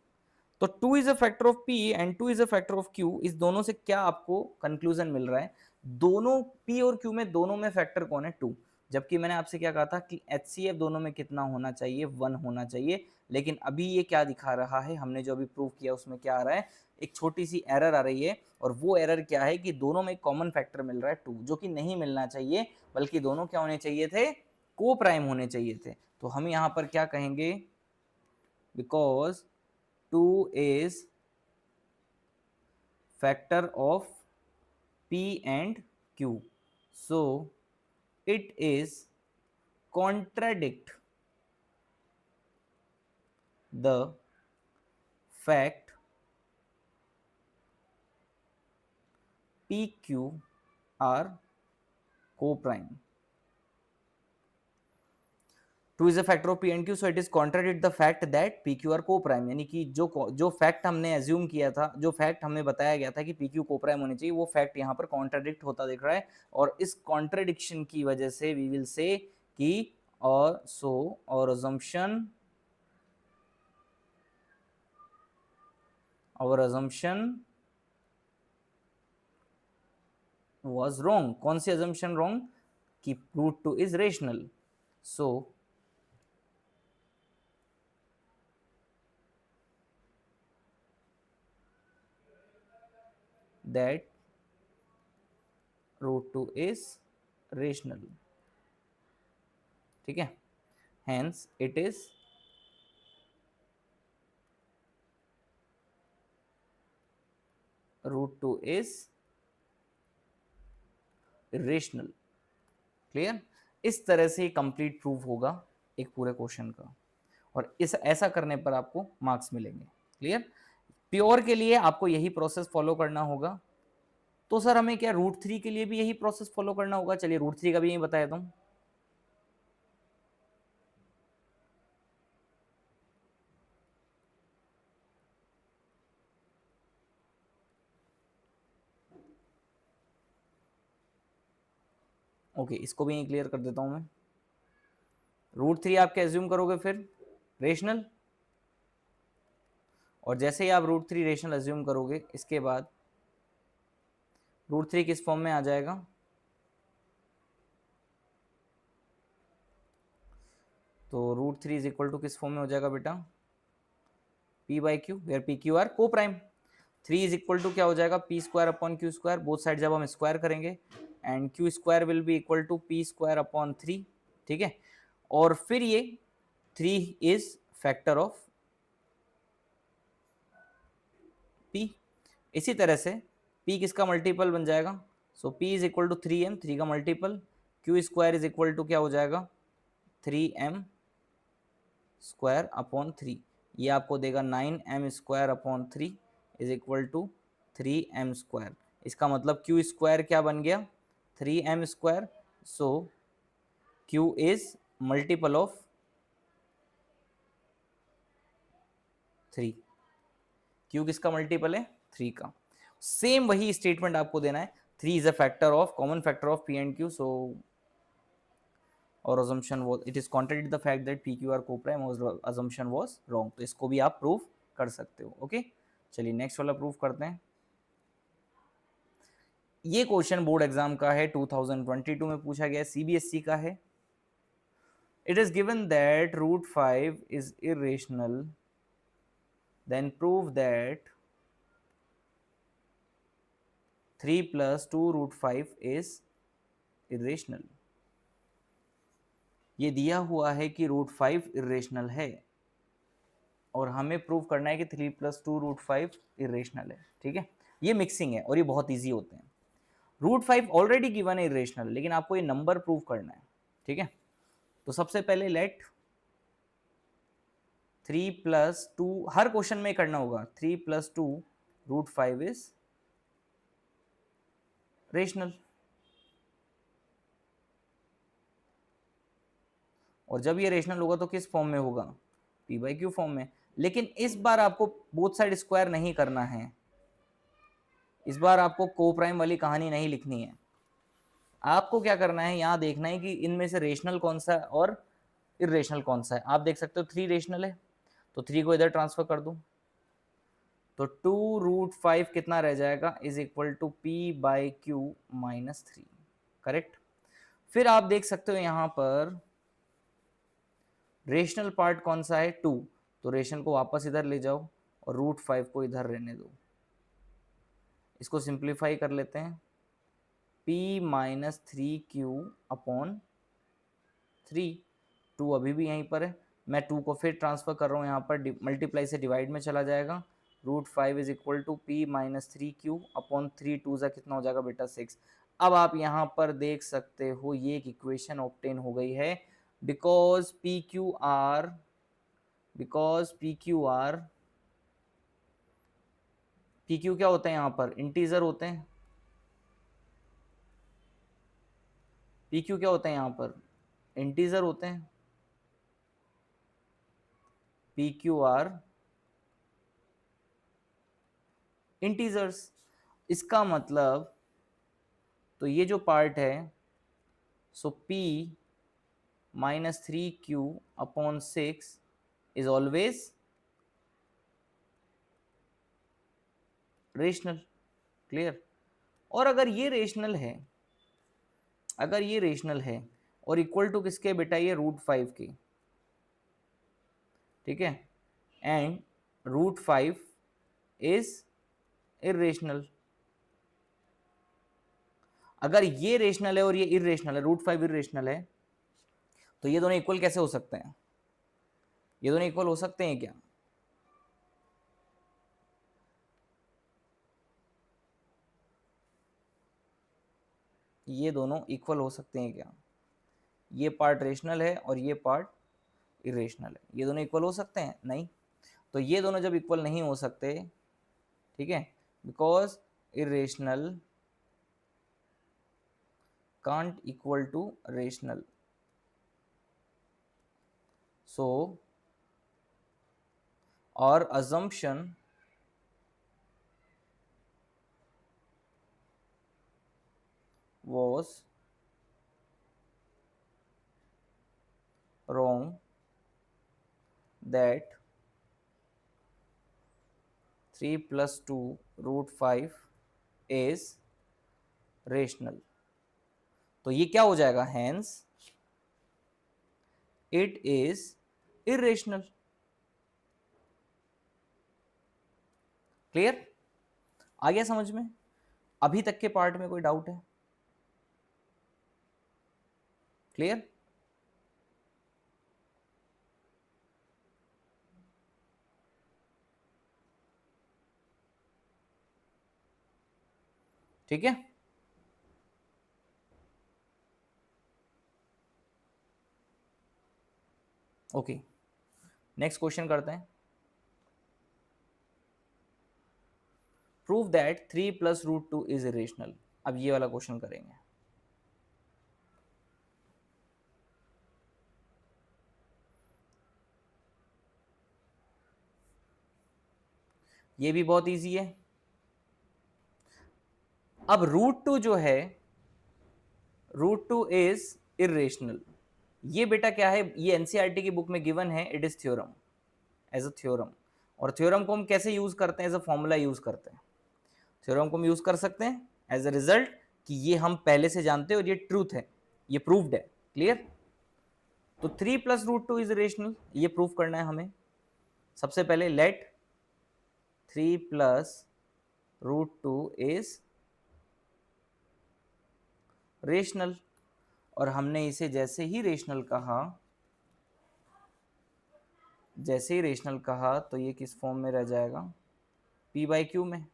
A: तो 2 is a factor of p and 2 is a factor of q, इस दोनों से क्या आपको कंक्लूजन मिल रहा है, दोनों p और q में दोनों में फैक्टर कौन है, 2। जबकि मैंने आपसे क्या कहा था कि HCF दोनों में कितना होना चाहिए, 1 होना चाहिए। लेकिन अभी ये क्या दिखा रहा है, हमने जो अभी प्रूव किया उसमें क्या आ रहा है, एक छोटी सी एरर आ रही है, और वो एरर क्या है कि दोनों में कॉमन फैक्टर मिल रहा है 2, जो कि नहीं मिलना चाहिए, बल्कि दोनों क्या होने चाहिए थे, को प्राइम होने चाहिए थे। तो हम यहाँ पर क्या कहेंगे, because 2 is factor of p and q, so it is contradict the fact pq are co-prime। 2 is a factor of p and q, so it is contradict the fact that pq are co-prime। यानी कि जो फैक्ट हमने एज्यूम किया था, जो फैक्ट हमें बताया गया था कि pq co-prime होने चाहिए, वो फैक्ट यहाँ पर कॉन्ट्राडिक्ट होता दिख रहा है। और इस कॉन्ट्राडिक्शन की वजह से वी विल से कि और सो और assumption, our assumption was wrong। कौन सी assumption wrong, कि root 2 is rational, so that root 2 is rational। ठीक है, hence it is root 2 is irrational। Clear, इस तरह से कंप्लीट प्रूफ होगा एक पूरे क्वेश्चन का, और इस ऐसा करने पर आपको मार्क्स मिलेंगे। क्लियर, प्योर के लिए आपको यही प्रोसेस फॉलो करना होगा। तो सर हमें क्या √3 के लिए भी यही प्रोसेस फॉलो करना होगा, चलिए √3 का भी यही बताया तुम। ओके, इसको भी क्लियर कर देता हूं मैं। √3 आप क्या एज्यूम करोगे फिर, रेशनल, और जैसे ही आप √3 रेशनल एज्यूम करोगे, इसके बाद √3 किस फॉर्म में आ जाएगा, तो √3 इज इक्वल टू किस फॉर्म में हो जाएगा बेटा, p by q, where p q are coprime. 3 is equal to क्या हो जाएगा, p square upon q square, both side जब हम स्क्वायर करेंगे, and q square will be equal to p square upon 3। ठीक है, और फिर ये 3 इज फैक्टर ऑफ p। इसी तरह से p किसका मल्टीपल बन जाएगा, so p is equal to 3m, 3 का multiple, q square is equal to क्या हो जाएगा, 3m स्क्वायर अपॉन 3, ये आपको देगा 9m square upon 3 is equal to 3m square. इसका मतलब क्यू स्क्वायर क्या बन गया, 3m square, so q is multiple of 3। Q किसका मल्टीपल है, 3 का। सेम वही स्टेटमेंट आपको देना है, 3 is a factor of, common factor of p and q, सो और assumption was, it is contradict the fact that pq are co-prime, और assumption was wrong। तो इसको भी आप प्रूफ कर सकते हो। ओके, चलिए नेक्स्ट वाला प्रूफ करते हैं। ये क्वेश्चन बोर्ड एग्जाम का है, 2022 में पूछा गया, CBSE का है। It is given that √5 is irrational, then prove that 3 plus 2 √5 is irrational। ये दिया हुआ है कि √5 इरेशनल है, और हमें प्रूव करना है कि 3 + 2 √5 इरेशनल है। ठीक है, ये मिक्सिंग है और ये बहुत इजी होते हैं। √5 ऑलरेडी गिवन है इरेशनल, लेकिन आपको ये नंबर प्रूव करना है। ठीक है, तो सबसे पहले लेट 3 + 2, हर क्वेश्चन में करना होगा, 3 + 2 √5 इज रेशनल। और जब ये रेशनल होगा तो किस फॉर्म में होगा, पी बाई क्यू फॉर्म में। लेकिन इस बार आपको बोथ साइड स्क्वायर नहीं करना है, इस बार आपको को प्राइम वाली कहानी नहीं लिखनी है। आपको क्या करना है, यहाँ देखना है कि इनमें से रेशनल कौन सा है और इरेशनल कौन सा है। आप देख सकते हो 3 रेशनल है, तो 3 को इधर ट्रांसफर कर दूं, तो 2√5 कितना रह जाएगा, is equal to p by q minus 3, correct. फिर आप देख सकते हो यहाँ पर रेशनल पार्ट कौन सा है, 2, तो रेशनल को वापस इधर ले जाओ और √5 को इधर रहने दो। इसको सिंप्लीफाई कर लेते हैं, p माइनस 3q अपॉन 3, 2 अभी भी यहीं पर है, मैं 2 को फिर ट्रांसफर कर रहा हूँ यहाँ पर, मल्टीप्लाई से डिवाइड में चला जाएगा, √5 is equal to p minus 3q upon 3, 2 ज़ा कितना हो जाएगा बेटा 6। अब आप यहाँ पर देख सकते हो ये एक इक्वेशन ऑब्टेन हो गई है, because P q R P Q क्या होता है यहाँ पर, इंटीजर होते हैं। पी क्यू क्या होता है यहाँ पर, इंटीजर होते हैं। पी क्यू आर इंटीजर्स, इसका मतलब तो ये जो पार्ट है, सो p minus 3q upon 6 is always rational, clear. और अगर ये रेशनल है, अगर ये रेशनल है और इक्वल टू किसके बेटा, ये √5 के, ठीक है, एंड √5 इज इरेशनल। अगर ये रेशनल है और ये इरेशनल है, √5 इरेशनल है, तो ये दोनों इक्वल कैसे हो सकते हैं, ये दोनों इक्वल हो सकते हैं क्या, ये दोनों इक्वल हो सकते हैं क्या, ये पार्ट रेशनल है और ये पार्ट इरेशनल है, ये दोनों इक्वल हो सकते हैं, नहीं। तो ये दोनों जब इक्वल नहीं हो सकते, ठीक है, because irrational can't equal to rational, so और assumption was wrong that 3 plus 2 √5 is rational। तो ये क्या हो जाएगा, hence it is irrational। Clear, आ गया समझ में, अभी तक के पार्ट में कोई डाउट है, क्लियर। ठीक है, ओके, नेक्स्ट क्वेश्चन करते हैं। Prove that 3 plus √2 is irrational. अब ये वाला क्वेश्चन करेंगे। ये भी बहुत इजी है। अब √2 जो है, √2 इज इरेशनल, ये बेटा क्या है, ये एनसीईआरटी की बुक में गिवन है, it is theorem, as a theorem. और थ्योरम को हम कैसे यूज करते हैं, एज अ फॉर्मूला यूज करते हैं। थ्योरम को हम यूज कर सकते हैं एज अ रिजल्ट कि ये हम पहले से जानते हैं और ये ट्रूथ है, ये प्रूव्ड है, क्लियर। तो 3 प्लस √2 इज रेशनल, ये प्रूव करना है हमें। सबसे पहले लेट 3 प्लस √2 इज रेशनल, और हमने इसे जैसे ही रेशनल कहा, जैसे ही रेशनल कहा तो ये किस फॉर्म में रह जाएगा, p बाई क्यू में।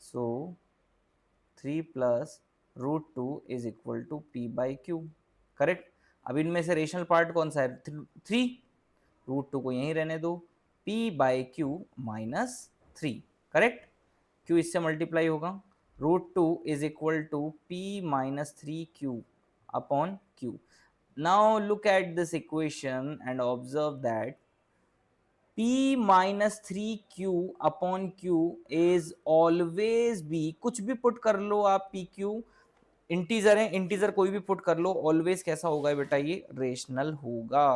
A: So 3 plus √2 is equal to p by q, correct. अब इनमें से रेशनल पार्ट कौन सा है, 3, √2 को यहीं रहने दो, p by q minus 3, correct. q इससे मल्टीप्लाई होगा, √2 is equal to p minus 3q upon q। Now look at this equation and observe that P minus 3Q upon Q is always B. कुछ भी पुट कर लो आप, PQ इंटीजर है, इंटीजर कोई भी पुट कर लो, ऑलवेज कैसा होगा बेटा, ये रेशनल होगा।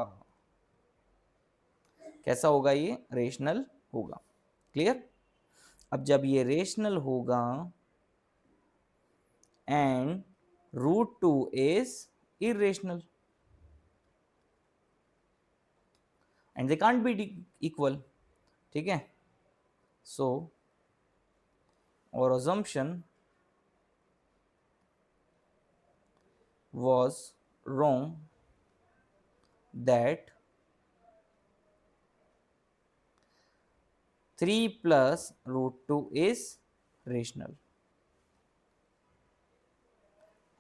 A: कैसा होगा, ये रेशनल होगा। क्लियर? अब जब ये रेशनल होगा and √2 is irrational and they can't be equal, ठीक है? सो और assumption was wrong that 3 plus √2 is rational.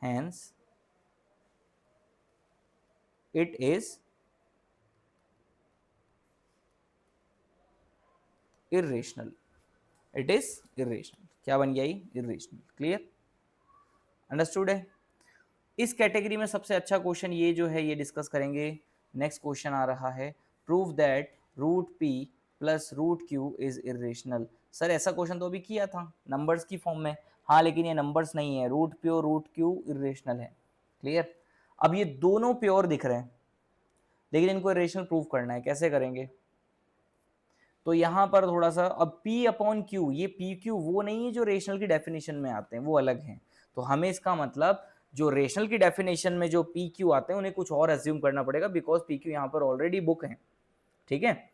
A: Hence, it is irrational. It is irrational. क्या बन गया ये? Irrational. Clear? Understood है? इस कैटेगरी में सबसे अच्छा क्वेश्चन ये जो है ये डिस्कस करेंगे। नेक्स्ट क्वेश्चन आ रहा है, prove that √p plus √q is irrational. Sir ऐसा क्वेश्चन तो अभी किया था नंबर्स की फॉर्म में, हाँ लेकिन ये नंबर्स नहीं है, √p और √q इरेशनल है। क्लियर? अब ये दोनों प्योर दिख रहे हैं लेकिन इनको इरेशनल प्रूव करना है, कैसे करेंगे? तो यहां पर थोड़ा सा, अब p अपॉन q, ये p q वो नहीं है जो रेशनल की डेफिनेशन में आते हैं, वो अलग हैं। तो हमें इसका मतलब जो रेशनल की डेफिनेशन में जो पी क्यू आते हैं उन्हें कुछ और एज्यूम करना पड़ेगा, बिकॉज पी क्यू यहाँ पर ऑलरेडी बुक है, ठीक है?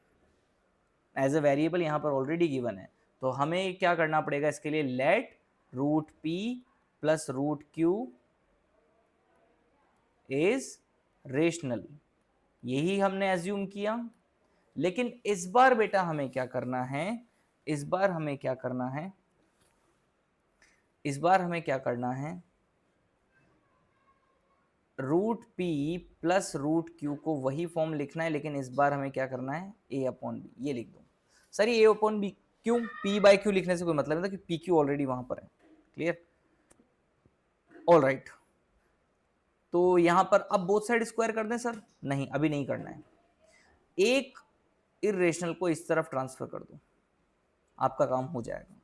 A: एज ए वेरिएबल यहाँ पर ऑलरेडी गिवन है। तो हमें क्या करना पड़ेगा इसके लिए, let √p plus √q is rational, यही हमने एज्यूम किया। लेकिन इस बार बेटा हमें क्या करना है, इस बार हमें क्या करना है, इस बार हमें क्या करना है, √p प्लस √q को वही फॉर्म लिखना है, लेकिन इस बार हमें क्या करना है, a अपॉन बी, ये लिख दो। सर ये a अपॉन बी क्यों, p बाय q लिखने से कोई मतलब नहीं था कि pq ऑलरेडी वहां पर है। क्लियर? All right. तो यहां पर अब बोथ साइड स्क्वायर कर दें सर? नहीं, अभी नहीं करना है। एक इरेशनल को इस तरफ ट्रांसफर कर दो, आपका काम हो जाएगा।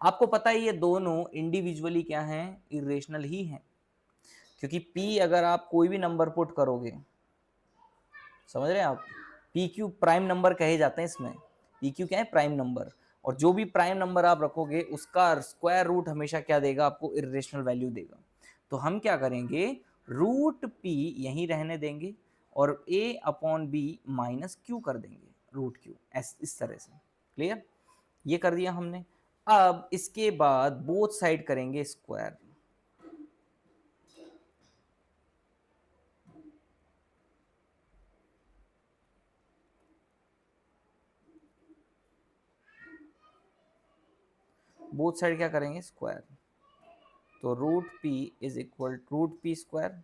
A: आपको पता है ये दोनों इंडिविजुअली क्या हैं, इरेशनल ही हैं, क्योंकि p अगर आप कोई भी नंबर पुट करोगे, समझ रहे हैं आप, पी क्यू प्राइम नंबर कहे जाते हैं इसमें, पी क्यू क्या है, प्राइम नंबर, और जो भी प्राइम नंबर आप रखोगे उसका स्क्वायर रूट हमेशा क्या देगा आपको, इरेशनल वैल्यू देगा। तो हम क्या करेंगे, √p यहीं रहने देंगे और a upon B minus q कर देंगे, √q इस तरह से। क्लियर? ये कर दिया हमने। अब इसके बाद बोथ साइड करेंगे स्क्वायर, बोथ साइड क्या करेंगे, स्क्वायर। तो √p is equal √p square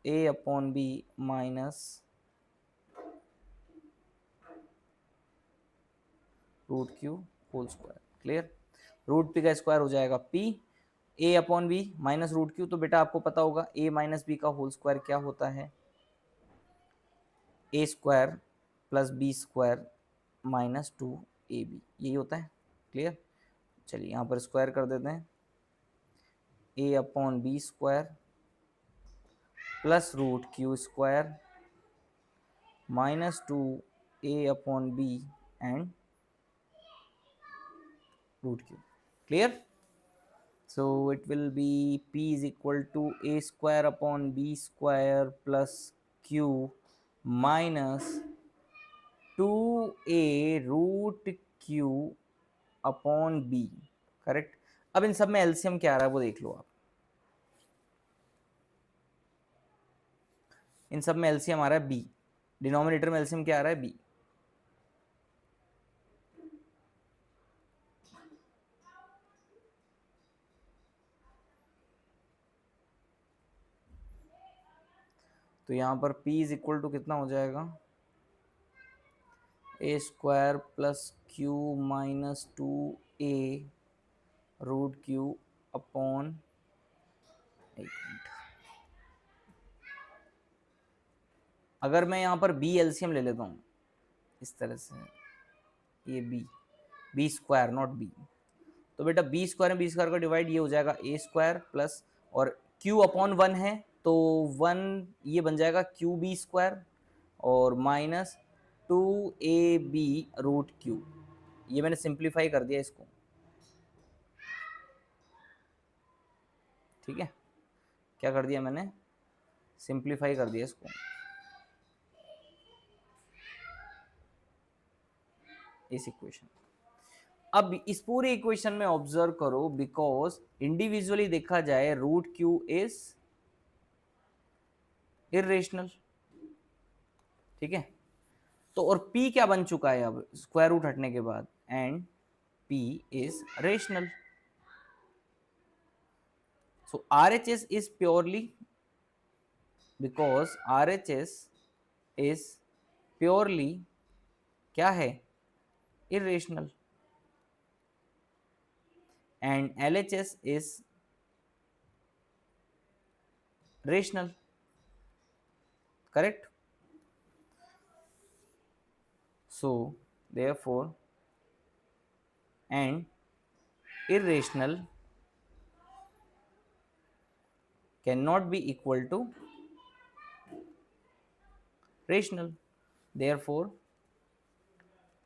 A: a upon B minus √q whole square. Clear? √p का स्क्वायर हो जाएगा p, a upon B minus √q, तो बेटा आपको पता होगा a माइनस बी का होल स्क्वायर क्या होता है, a square plus B square minus 2ab, यही होता है। क्लियर? चलिए यहाँ पर स्क्वायर कर देते हैं, a upon B square plus √q square minus 2a upon B and √q। Clear? So it will be p is equal to a square upon b square plus q minus 2a √q upon b। Correct? अब इन सब में एलसीएम क्या आ रहा है वो देख लो आप, इन सब में एलसीएम आ रहा है b, डिनोमिनेटर में एलसीएम क्या आ रहा है, b। तो यहाँ पर p इज इक्वल टू कितना हो जाएगा, a square plus q minus 2a root q upon, एक मिनट, अगर मैं यहाँ पर बी एलसीएम ले लेता हूँ इस तरह से, ये बी स्क्वायर नॉट बी, तो बेटा बी स्क्वायर में बी स्क्वायर का डिवाइड, ये हो जाएगा ए स्क्वायर प्लस, और क्यू अपॉन 1 है तो 1 ये बन जाएगा क्यू बी स्क्वायर, और माइनस 2ab रूट क्यू, ये मैंने सिंप्लीफाई कर दिया इसको, ठीक है, क्या कर दिया मैंने, सिंप्लीफाई कर दिया इसको, इस इक्वेशन। अब इस पूरे इक्वेशन में ऑब्जर्व करो, बिकॉज इंडिविजुअली देखा जाए रूट क्यू इज इरेशनल, ठीक है, तो और p क्या बन चुका है अब स्क्वायर रूट हटने के बाद, and p is rational, so RHS is purely, because RHS is purely क्या है, irrational, and LHS is rational, correct? So therefore and irrational cannot be equal to rational, therefore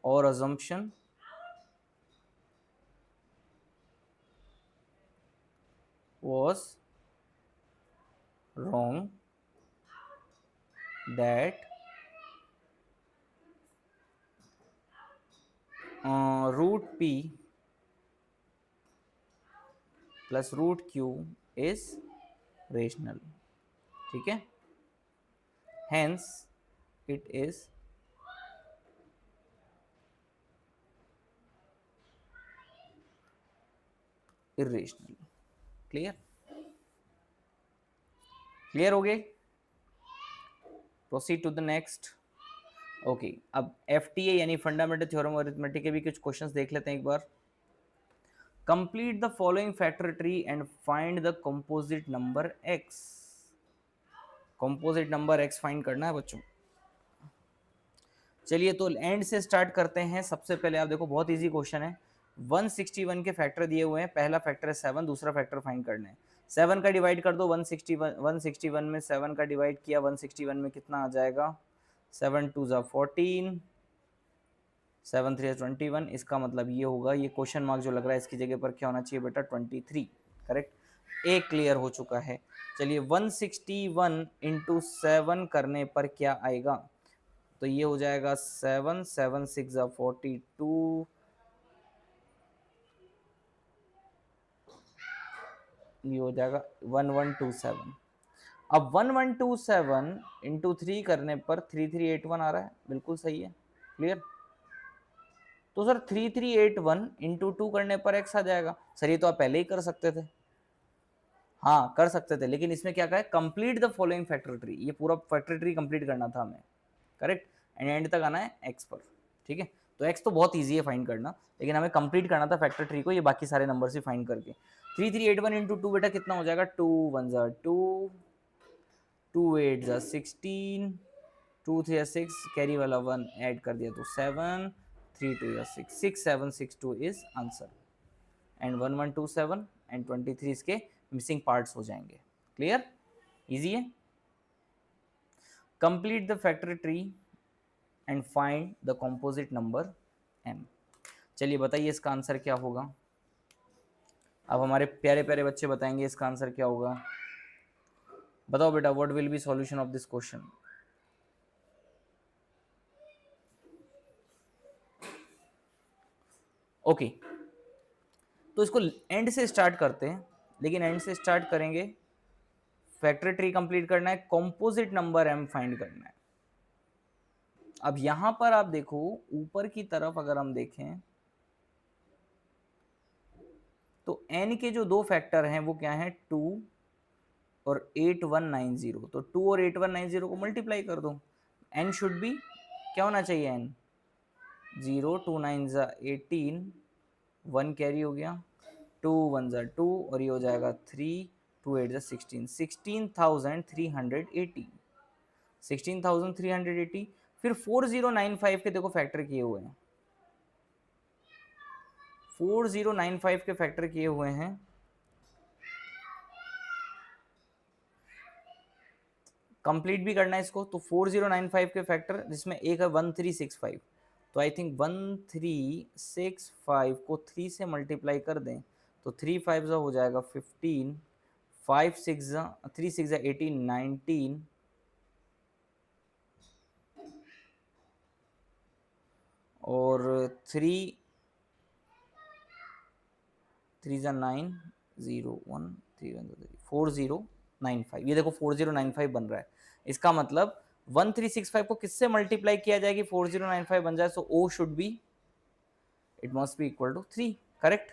A: our assumption was wrong, that root p plus root q is rational, ठीक है, hence it is irrational, clear, clear हो गए, proceed to the next. Okay, अब FTA यानी फंडामेंटल थ्योरम और अरिथमेटिक के भी कुछ क्वेश्चंस देख लेते हैं एक बार। Complete the following factor tree and find the composite number x। Composite number x फाइंड करना है बच्चों। चलिए तो एंड से स्टार्ट करते हैं। सबसे पहले आप देखो, बहुत इजी क्वेश्चन है। 161 के फैक्टर दिए हुए हैं, पहला फैक्टर है 7, दूसरा फैक्टर फाइंड करना है। 7 का डिवाइड कर दो 161 में, 7 का डिवाइड किया 161 में, कितना आ जाएगा, 7 2 ज़ा 14, 7 3 21। इसका मतलब ये होगा, ये क्वेश्चन मार्क जो लग रहा है इसकी जगह पर क्या होना चाहिए बेटा, 23, करेक्ट। एक क्लियर हो चुका है। चलिए 161 इंटू 7 करने पर क्या आएगा, तो ये हो जाएगा 7 7 6 ज़ा 42, ये हो जाएगा 1127। अब 1127 इंटू 3 करने पर 3381 आ रहा है, बिल्कुल सही है, क्लियर। तो सर 3381 इंटू 2 करने पर x आ जाएगा। सर ये तो आप पहले ही कर सकते थे, हाँ कर सकते थे, लेकिन इसमें क्या कहा है, complete the following factor tree. ये पूरा फैक्टर ट्री कंप्लीट करना था हमें, करेक्ट, एंड एंड तक आना है x पर, ठीक है। तो x तो बहुत ईजी है फाइंड करना, लेकिन हमें कंप्लीट करना था फैक्टर ट्री को, ये बाकी सारे नंबर से फाइंड करके। 3381 इंटू 2 बेटा कितना हो जाएगा, 2 1 ज़ा 2, 2 8 ज़ा 16, 2 3 ज़ा 6, कैरी वाला 1 ऐड कर दिया तो 7, 3 2 ज़ा 6, 6762 इज आंसर, एंड 1127 एंड 23 इसके मिसिंग पार्ट्स हो जाएंगे। क्लियर, इजी है। Complete the factor tree and find the composite number m। चलिए बताइए इसका आंसर क्या होगा। अब हमारे प्यारे प्यारे बच्चे बताएंगे इसका आंसर क्या होगा। बताओ बेटा, what will B solution of this question. Okay, तो इसको एंड से स्टार्ट करते हैं, लेकिन एंड से स्टार्ट करेंगे, फैक्टर ट्री कंप्लीट करना है, कंपोजिट नंबर m फाइंड करना है। अब यहां पर आप देखो, ऊपर की तरफ अगर हम देखें तो n के जो दो फैक्टर हैं वो क्या हैं, 2 और 8190। तो 2 और 8190 को मल्टीप्लाई कर दो, n शुड बी क्या होना चाहिए, n 0, 2 9 ज़ा 18, 1 कैरी हो गया, 2 1 ज़ा 2 और ये हो जाएगा 3, 2 8 ज़ा 16, 16,380, 16,380। फिर 4095 के देखो फैक्टर किए हुए हैं, 4095 के फैक्टर किए हुए हैं, कंप्लीट भी करना है इसको, तो 4095 के फैक्टर जिसमें एक है 1365, तो आई थिंक 1365 को 3 से मल्टीप्लाई कर दें तो 3 5 हो जाएगा 15, 5 6 3 6 18 19 और 3 3 9 0 1 3 1 4095, ये देखो 4095 बन रहा है। इसका मतलब 1365 को किससे मल्टीप्लाई किया जाएगी 4095 बन जाए, so oh should be, it must be equal to 3, correct?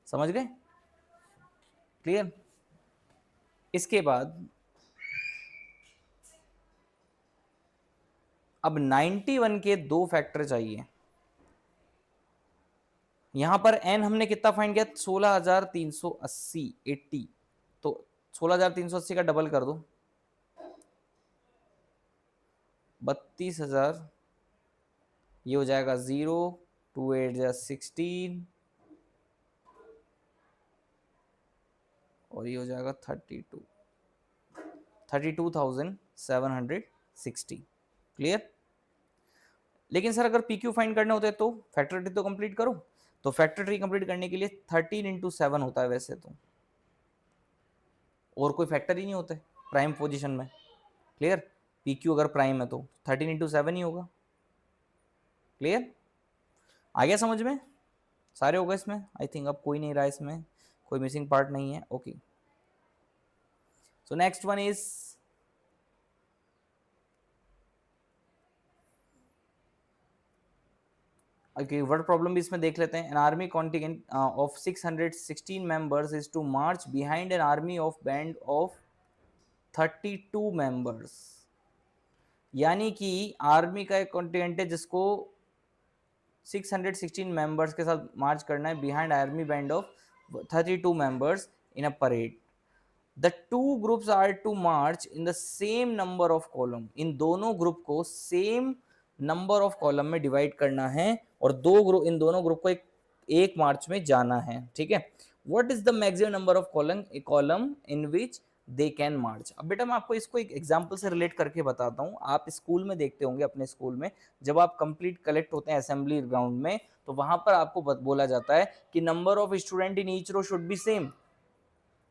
A: समझ गए? क्लियर? इसके बाद अब 91 के दो फैक्टर चाहिए। यहां पर n हमने कितना फाइंड किया, 16,380, 80, तो 16,380 का डबल कर दो 32,000, ये हो जाएगा 0, 2 8 16 और ये हो जाएगा 32,760। क्लियर? लेकिन सर अगर PQ फाइंड करने होते तो फैक्टर ट्री तो कंप्लीट करो, तो फैक्टर ट्री कंप्लीट करने के लिए 13 इंटू 7 होता है वैसे तो, और कोई फैक्टर ही नहीं होते प्राइम पोजीशन में। क्लियर? PQ अगर प्राइम है तो 13 इंटू 7 ही होगा। क्लियर? आ गया समझ में? सारे हो गए इसमें, आई थिंक अब कोई नहीं रहा इसमें, कोई मिसिंग पार्ट नहीं है। Okay, so next one is word problem भी इसमें देख लेते हैं। An army contingent of 616 members is to march behind an army of band of 32 members, यानी कि आर्मी का एक कॉन्टिजेंट है जिसको 616 मेंबर्स के साथ मार्च करना है behind army band of 32 members in a parade. The two groups are to march in the same number of column, इन दोनों ग्रुप को सेम नंबर ऑफ कॉलम में डिवाइड करना है और दो ग्रुप, इन दोनों ग्रुप को एक मार्च में जाना है। ठीक है? What is the maximum number of column in which they can march. अब बेटा मैं आपको इसको एक एग्जांपल से रिलेट करके बताता हूँ। आप स्कूल में देखते होंगे, अपने स्कूल में जब आप कंप्लीट कलेक्ट होते हैं असेंबली ग्राउंड में, तो वहां पर आपको बोला जाता है कि number of student in each row should be same,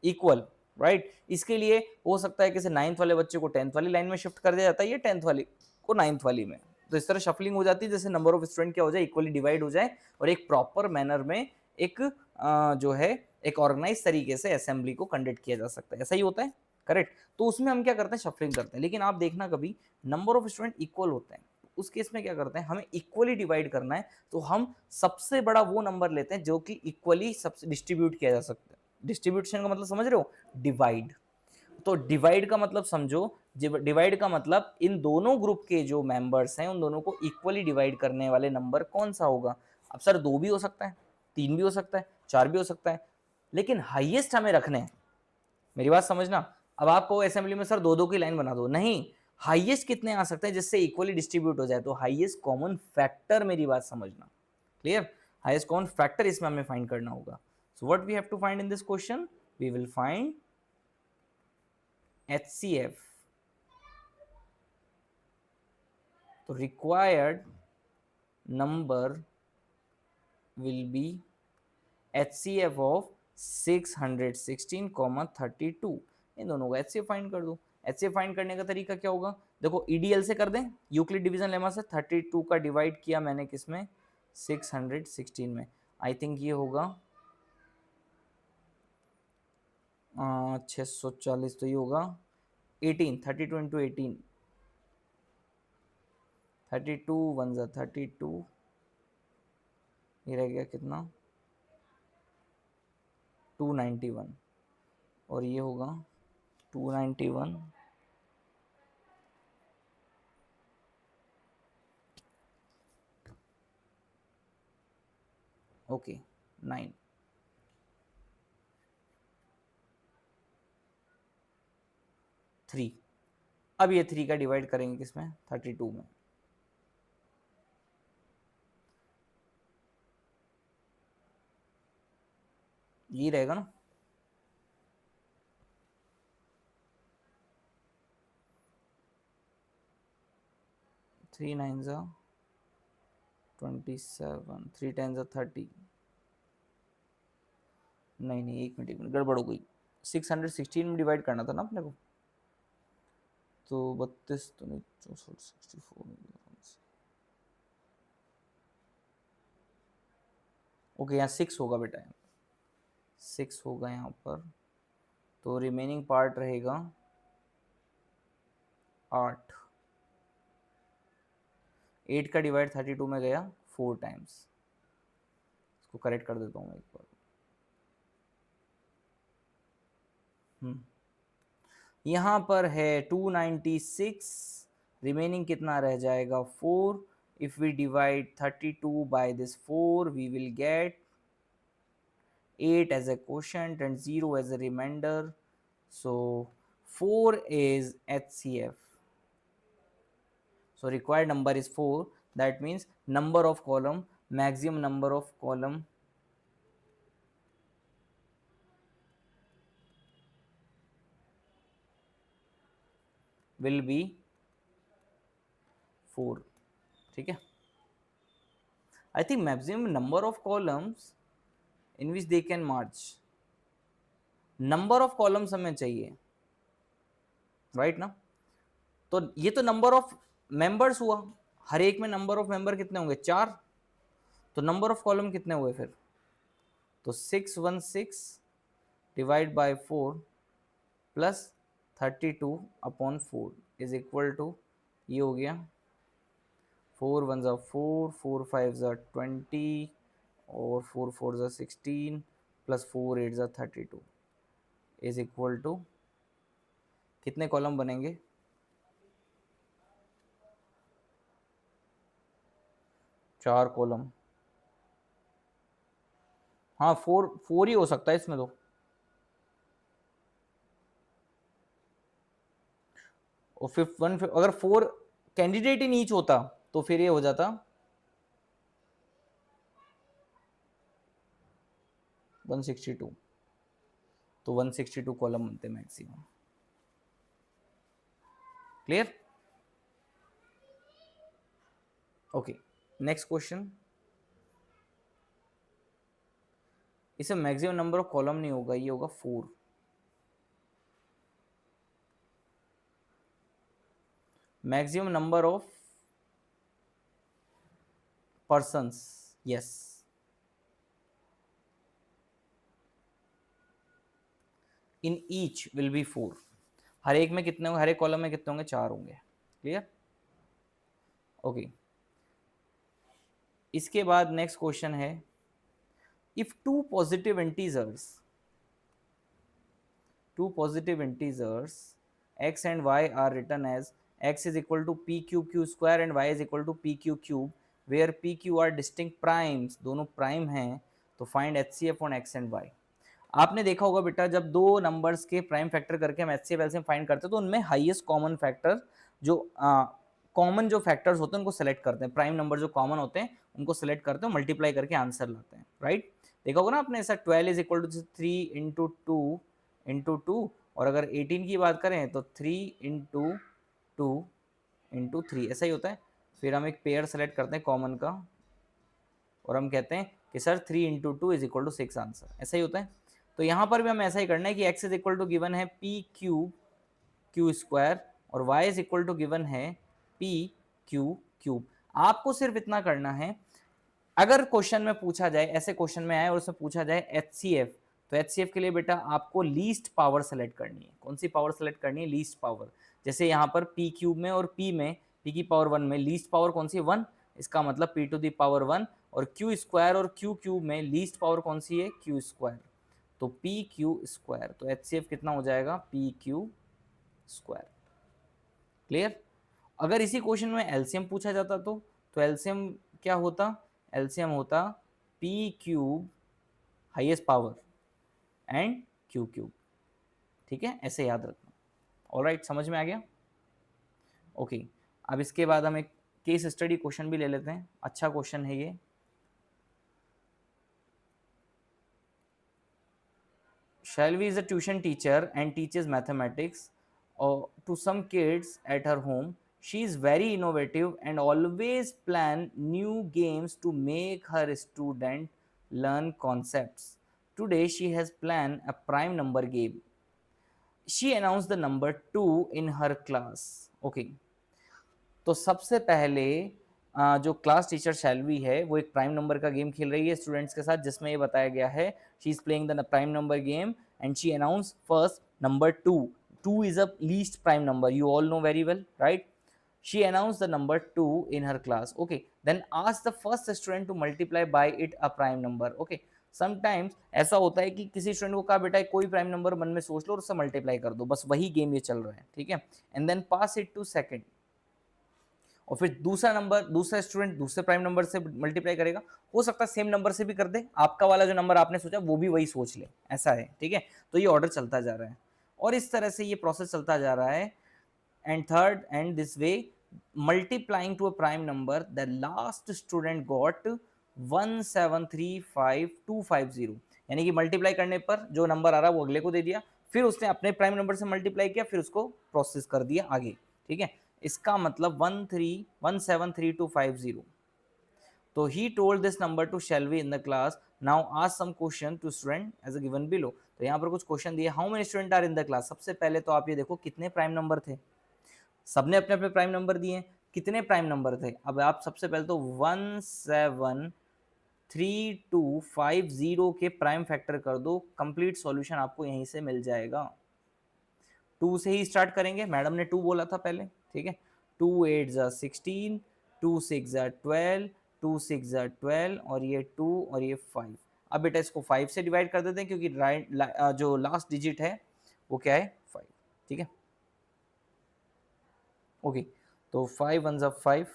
A: equal, right? इसके लिए हो सकता है कि 9th वाले बच्चे को 10th वाली लाइन में शिफ्ट कर दिया जाता है, या 10th वाली को 9th वाली में, तो इस तरह शफलिंग हो जाती है, जैसे नंबर ऑफ स्टूडेंट क्या हो जाए, इक्वली डिवाइड हो जाए और एक प्रॉपर मैनर में एक जो है एक ऑर्गेनाइज तरीके से असेंबली को कंडक्ट किया जा सकता है। ऐसा ही होता है, करेक्ट? तो उसमें हम क्या करते हैं, शफलिंग करते हैं। लेकिन आप देखना कभी नंबर ऑफ स्टूडेंट इक्वल होते हैं, उस केस में क्या करते हैं, हमें इक्वली डिवाइड करना है, तो हम सबसे बड़ा वो नंबर लेते हैं जो कि इक्वली सबसे डिस्ट्रीब्यूट किया जा सकता है। डिस्ट्रीब्यूशन का मतलब समझ रहे हो, डिवाइड। तो डिवाइड का मतलब समझो, डिवाइड का मतलब इन दोनों ग्रुप के जो मेंबर्स हैं उन दोनों को इक्वली डिवाइड करने वाले नंबर कौन सा होगा। अब सर 2 भी हो सकता है, 3 भी हो सकता है, 4 भी हो सकता है, लेकिन हाईएस्ट हमें रखने हैं। मेरी बात समझना। अब आपको असेंबली में सर 2-2 की लाइन बना दो, नहीं, हाईएस्ट कितने आ सकते हैं जिससे इक्वली डिस्ट्रीब्यूट हो जाए, तो हाईएस्ट कॉमन फैक्टर, मेरी बात समझना। क्लियर? हाईएस्ट कॉमन फैक्टर इसमें हमें फाइंड करना होगा। So what we have to find in this question, we will find HCF, तो required number will be HCF of 616, 32। इन दोनों का HCF फाइंड कर दो। HCF फाइंड करने का तरीका क्या होगा, देखो EDL से कर दें, यूक्लिड डिवीजन लेमा से। 32 का डिवाइड किया मैंने किसमें, 616 में। आई थिंक ये होगा 640, तो ये होगा 18, 32 इंटू 18, 32 1 जा 32, ये रह गया कितना, 291, और ये होगा 291 . Okay 9, three. अब ये 3 का डिवाइड करेंगे किसमें, 32 में। ये रहेगा ना, 3 9 जा 27, 3 10 जा 30। नहीं नहीं, एक मिनट गड़बड़ हो गई। 616 में डिवाइड करना था ना अपने को, तो 32 तो नहीं, 64 64। ओके, यहाँ 6 होगा बेटा, 6 होगा यहाँ पर, तो रिमेनिंग पार्ट रहेगा 8। 8 का डिवाइड 32 में गया 4 टाइम्स। इसको करेक्ट कर देता हूँ मैं एक बार। यहाँ पर है 296, रिमेनिंग कितना रह जाएगा 4। If we divide 32 by this 4 we will get 8 as a quotient and 0 as a remainder. So 4 is HCF. So required number is 4. That means number of column, maximum number of column will be 4. ठीक है, I think maximum number of columns in which they can merge, number of columns हमें चाहिए, राइट ना। तो ये तो नंबर ऑफ मेंबर्स हुआ, हर एक में नंबर ऑफ मेंबर कितने होंगे, 4। तो नंबर ऑफ कॉलम कितने हुए फिर, तो 616 divide by 4 plus 32 upon 4 is equal to, ये हो गया 4 1 ज़ा 4, 4 5 ज़ा 20 और 4 4 ज़ा 16 प्लस 4 8 ज़ा 32 इज इक्वल टू, कितने कॉलम बनेंगे, 4 कॉलम। हाँ 4 ही हो सकता है इसमें तो, और फिफ्थ वन, अगर 4 कैंडिडेट इन ईच होता तो फिर ये हो जाता 162, तो 162 कॉलम बनते maximum. Clear, okay. Next question, इसे मैक्सिमम नंबर ऑफ कॉलम नहीं होगा, ये होगा 4। Maximum number of persons, yes, in each will be 4। हर एक में कितने होंगे, हर एक कॉलम में कितने होंगे, 4 होंगे। Clear, okay. इसके बाद नेक्स्ट क्वेश्चन है, if two positive integers x and y are written as x is equal to p cube q square and y is equal to p q cube, where p q are distinct primes, दोनों प्राइम हैं, तो find HCF on x and y। आपने देखा होगा बेटा, जब दो नंबर्स के प्राइम फैक्टर करके हम HCF LCM फाइंड करते हैं तो उनमें हाईएस्ट कॉमन फैक्टर, जो कॉमन जो फैक्टर्स होते हैं उनको सेलेक्ट करते हैं, प्राइम नंबर जो कॉमन होते हैं उनको सेलेक्ट करते हैं, मल्टीप्लाई करके आंसर लाते हैं, राइट। देखा होगा ना आपने, ऐसा 12 is equal to 3 into 2 into 2, और अगर 18 की बात करें तो 3 इंटू 2 इंटू 3, ऐसा ही होता है। फिर हम एक पेयर सेलेक्ट करते हैं कॉमन का, और हम कहते हैं कि sir 3 into 2 is equal to 6 answer, ऐसा ही होता है। तो यहाँ पर भी हम ऐसा ही करना है कि x is equal to given है पी क्यूब क्यू स्क्वायर, और y is equal to given है पी क्यू क्यूब। आपको सिर्फ इतना करना है, अगर क्वेश्चन में पूछा जाए, ऐसे क्वेश्चन में आए और उसमें पूछा जाए HCF, तो HCF के लिए बेटा आपको लीस्ट पावर सेलेक्ट करनी है। कौन सी पावर सेलेक्ट करनी है, लीस्ट पावर। जैसे यहाँ पर p क्यूब में और p में, p की पावर 1 में लीस्ट पावर कौन सी है, 1, इसका मतलब p टू द पावर 1, और q स्क्वायर और q क्यूब में लीस्ट पावर कौन सी है, q स्क्वायर, तो p q स्क्वायर, तो HCF कितना हो जाएगा, p q स्क्वायर। क्लियर। अगर इसी क्वेश्चन में एलसीएम पूछा जाता तो एलसीएम क्या होता, एलसीएम होता p cube highest power and q cube, ठीक है, ऐसे याद रखना। ऑलराइट, समझ में आ गया? ओके, अब इसके बाद हम एक केस स्टडी क्वेश्चन भी ले लेते हैं, अच्छा क्वेश्चन है ये। Shelby is a tuition teacher and teaches mathematics to some kids at her home. She is very innovative and always plan new games to make her student learn concepts. Today she has planned a prime number game. She announced the number 2 in her class. Okay. तो सबसे पहले जो क्लास टीचर शैलवी है वो एक प्राइम नंबर का गेम खेल रही है स्टूडेंट्स के साथ, जिसमें ये बताया गया है she is playing the prime number game and she announce first number 2. 2 is a least prime number, you all know very well, right? She announced the number 2 in her class. Okay, then ask the first student to multiply by it a prime number. Okay, sometimes ऐसा होता है कि किसी स्टूडेंट को कहा बेटा कोई प्राइम नंबर मन में सोच लो और उससे मल्टीप्लाई कर दो, बस वही गेम ये चल रहा है, ठीक है, and then pass it to second, और फिर दूसरा स्टूडेंट दूसरे प्राइम नंबर से मल्टीप्लाई करेगा, हो सकता है सेम नंबर से भी कर दे, आपका वाला जो नंबर आपने सोचा वो भी वही सोच ले, ऐसा है, ठीक है। तो ये ऑर्डर चलता जा रहा है और इस तरह से ये प्रोसेस चलता जा रहा है। And third, and this way multiplying to a prime number, the last student got 1735250, यानी कि मल्टीप्लाई करने पर जो नंबर आ रहा है वो अगले को दे दिया, फिर उसने अपने प्राइम नंबर से मल्टीप्लाई किया, फिर उसको प्रोसेस कर दिया आगे, ठीक है। इसका मतलब 131735250। तो he told this number to Shelby in the class. Now ask some question to student as a given below. तो यहाँ पर कुछ क्वेश्चन दिए, how many student are in the class. सबसे पहले तो आप ये देखो कितने प्राइम नंबर थे, सबने अपने अपने प्राइम नंबर दिए, कितने प्राइम नंबर थे। अब आप सबसे पहले तो 1735250 के प्राइम फैक्टर कर दो, कंप्लीट सॉल्यूशन आपको यहीं से मिल जाएगा। 2 से ही स्टार्ट करेंगे, मैडम ने 2 बोला था पहले, ठीक है। 2 8 ज़ा 16, 2 6 ज़ा 12, 2 6 ज़ा 12 और ये 2 और ये 5। अब बेटा इसको 5 से डिवाइड कर देते हैं क्योंकि जो लास्ट डिजिट है वो क्या है 5, ठीक है। ओके, तो 5 1 ज़ा 5,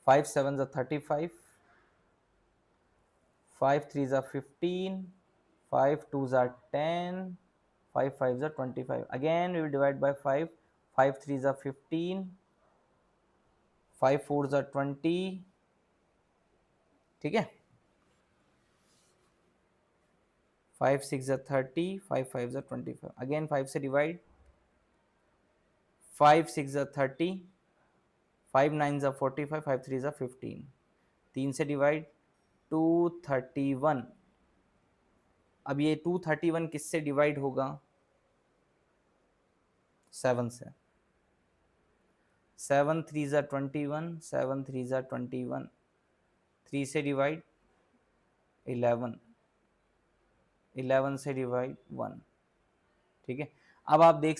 A: 5 7 ज़ा 35, 5 3 ज़ा 15, 5 2 ज़ा 10, 5 5 ज़ा 25। Again we will divide by 5, 5 3 ज़ा 15, 5 4 ज़ा 20, ठीक है, 5 6 ज़ा 30, 5 5 ज़ा 25। अगेन 5 से डिवाइड, 5 6 ज़ा 30, 5 9 ज़ा 45, 5 3 ज़ा 15। 3 से डिवाइड, 231। अब ये 231 किससे डिवाइड होगा, 7 से। 7 3 ज़ा 21, 7 3 ज़ा 21। 3 से डिवाइड 11, 11 से डिवाइड 1, ठीक है। अब आप देख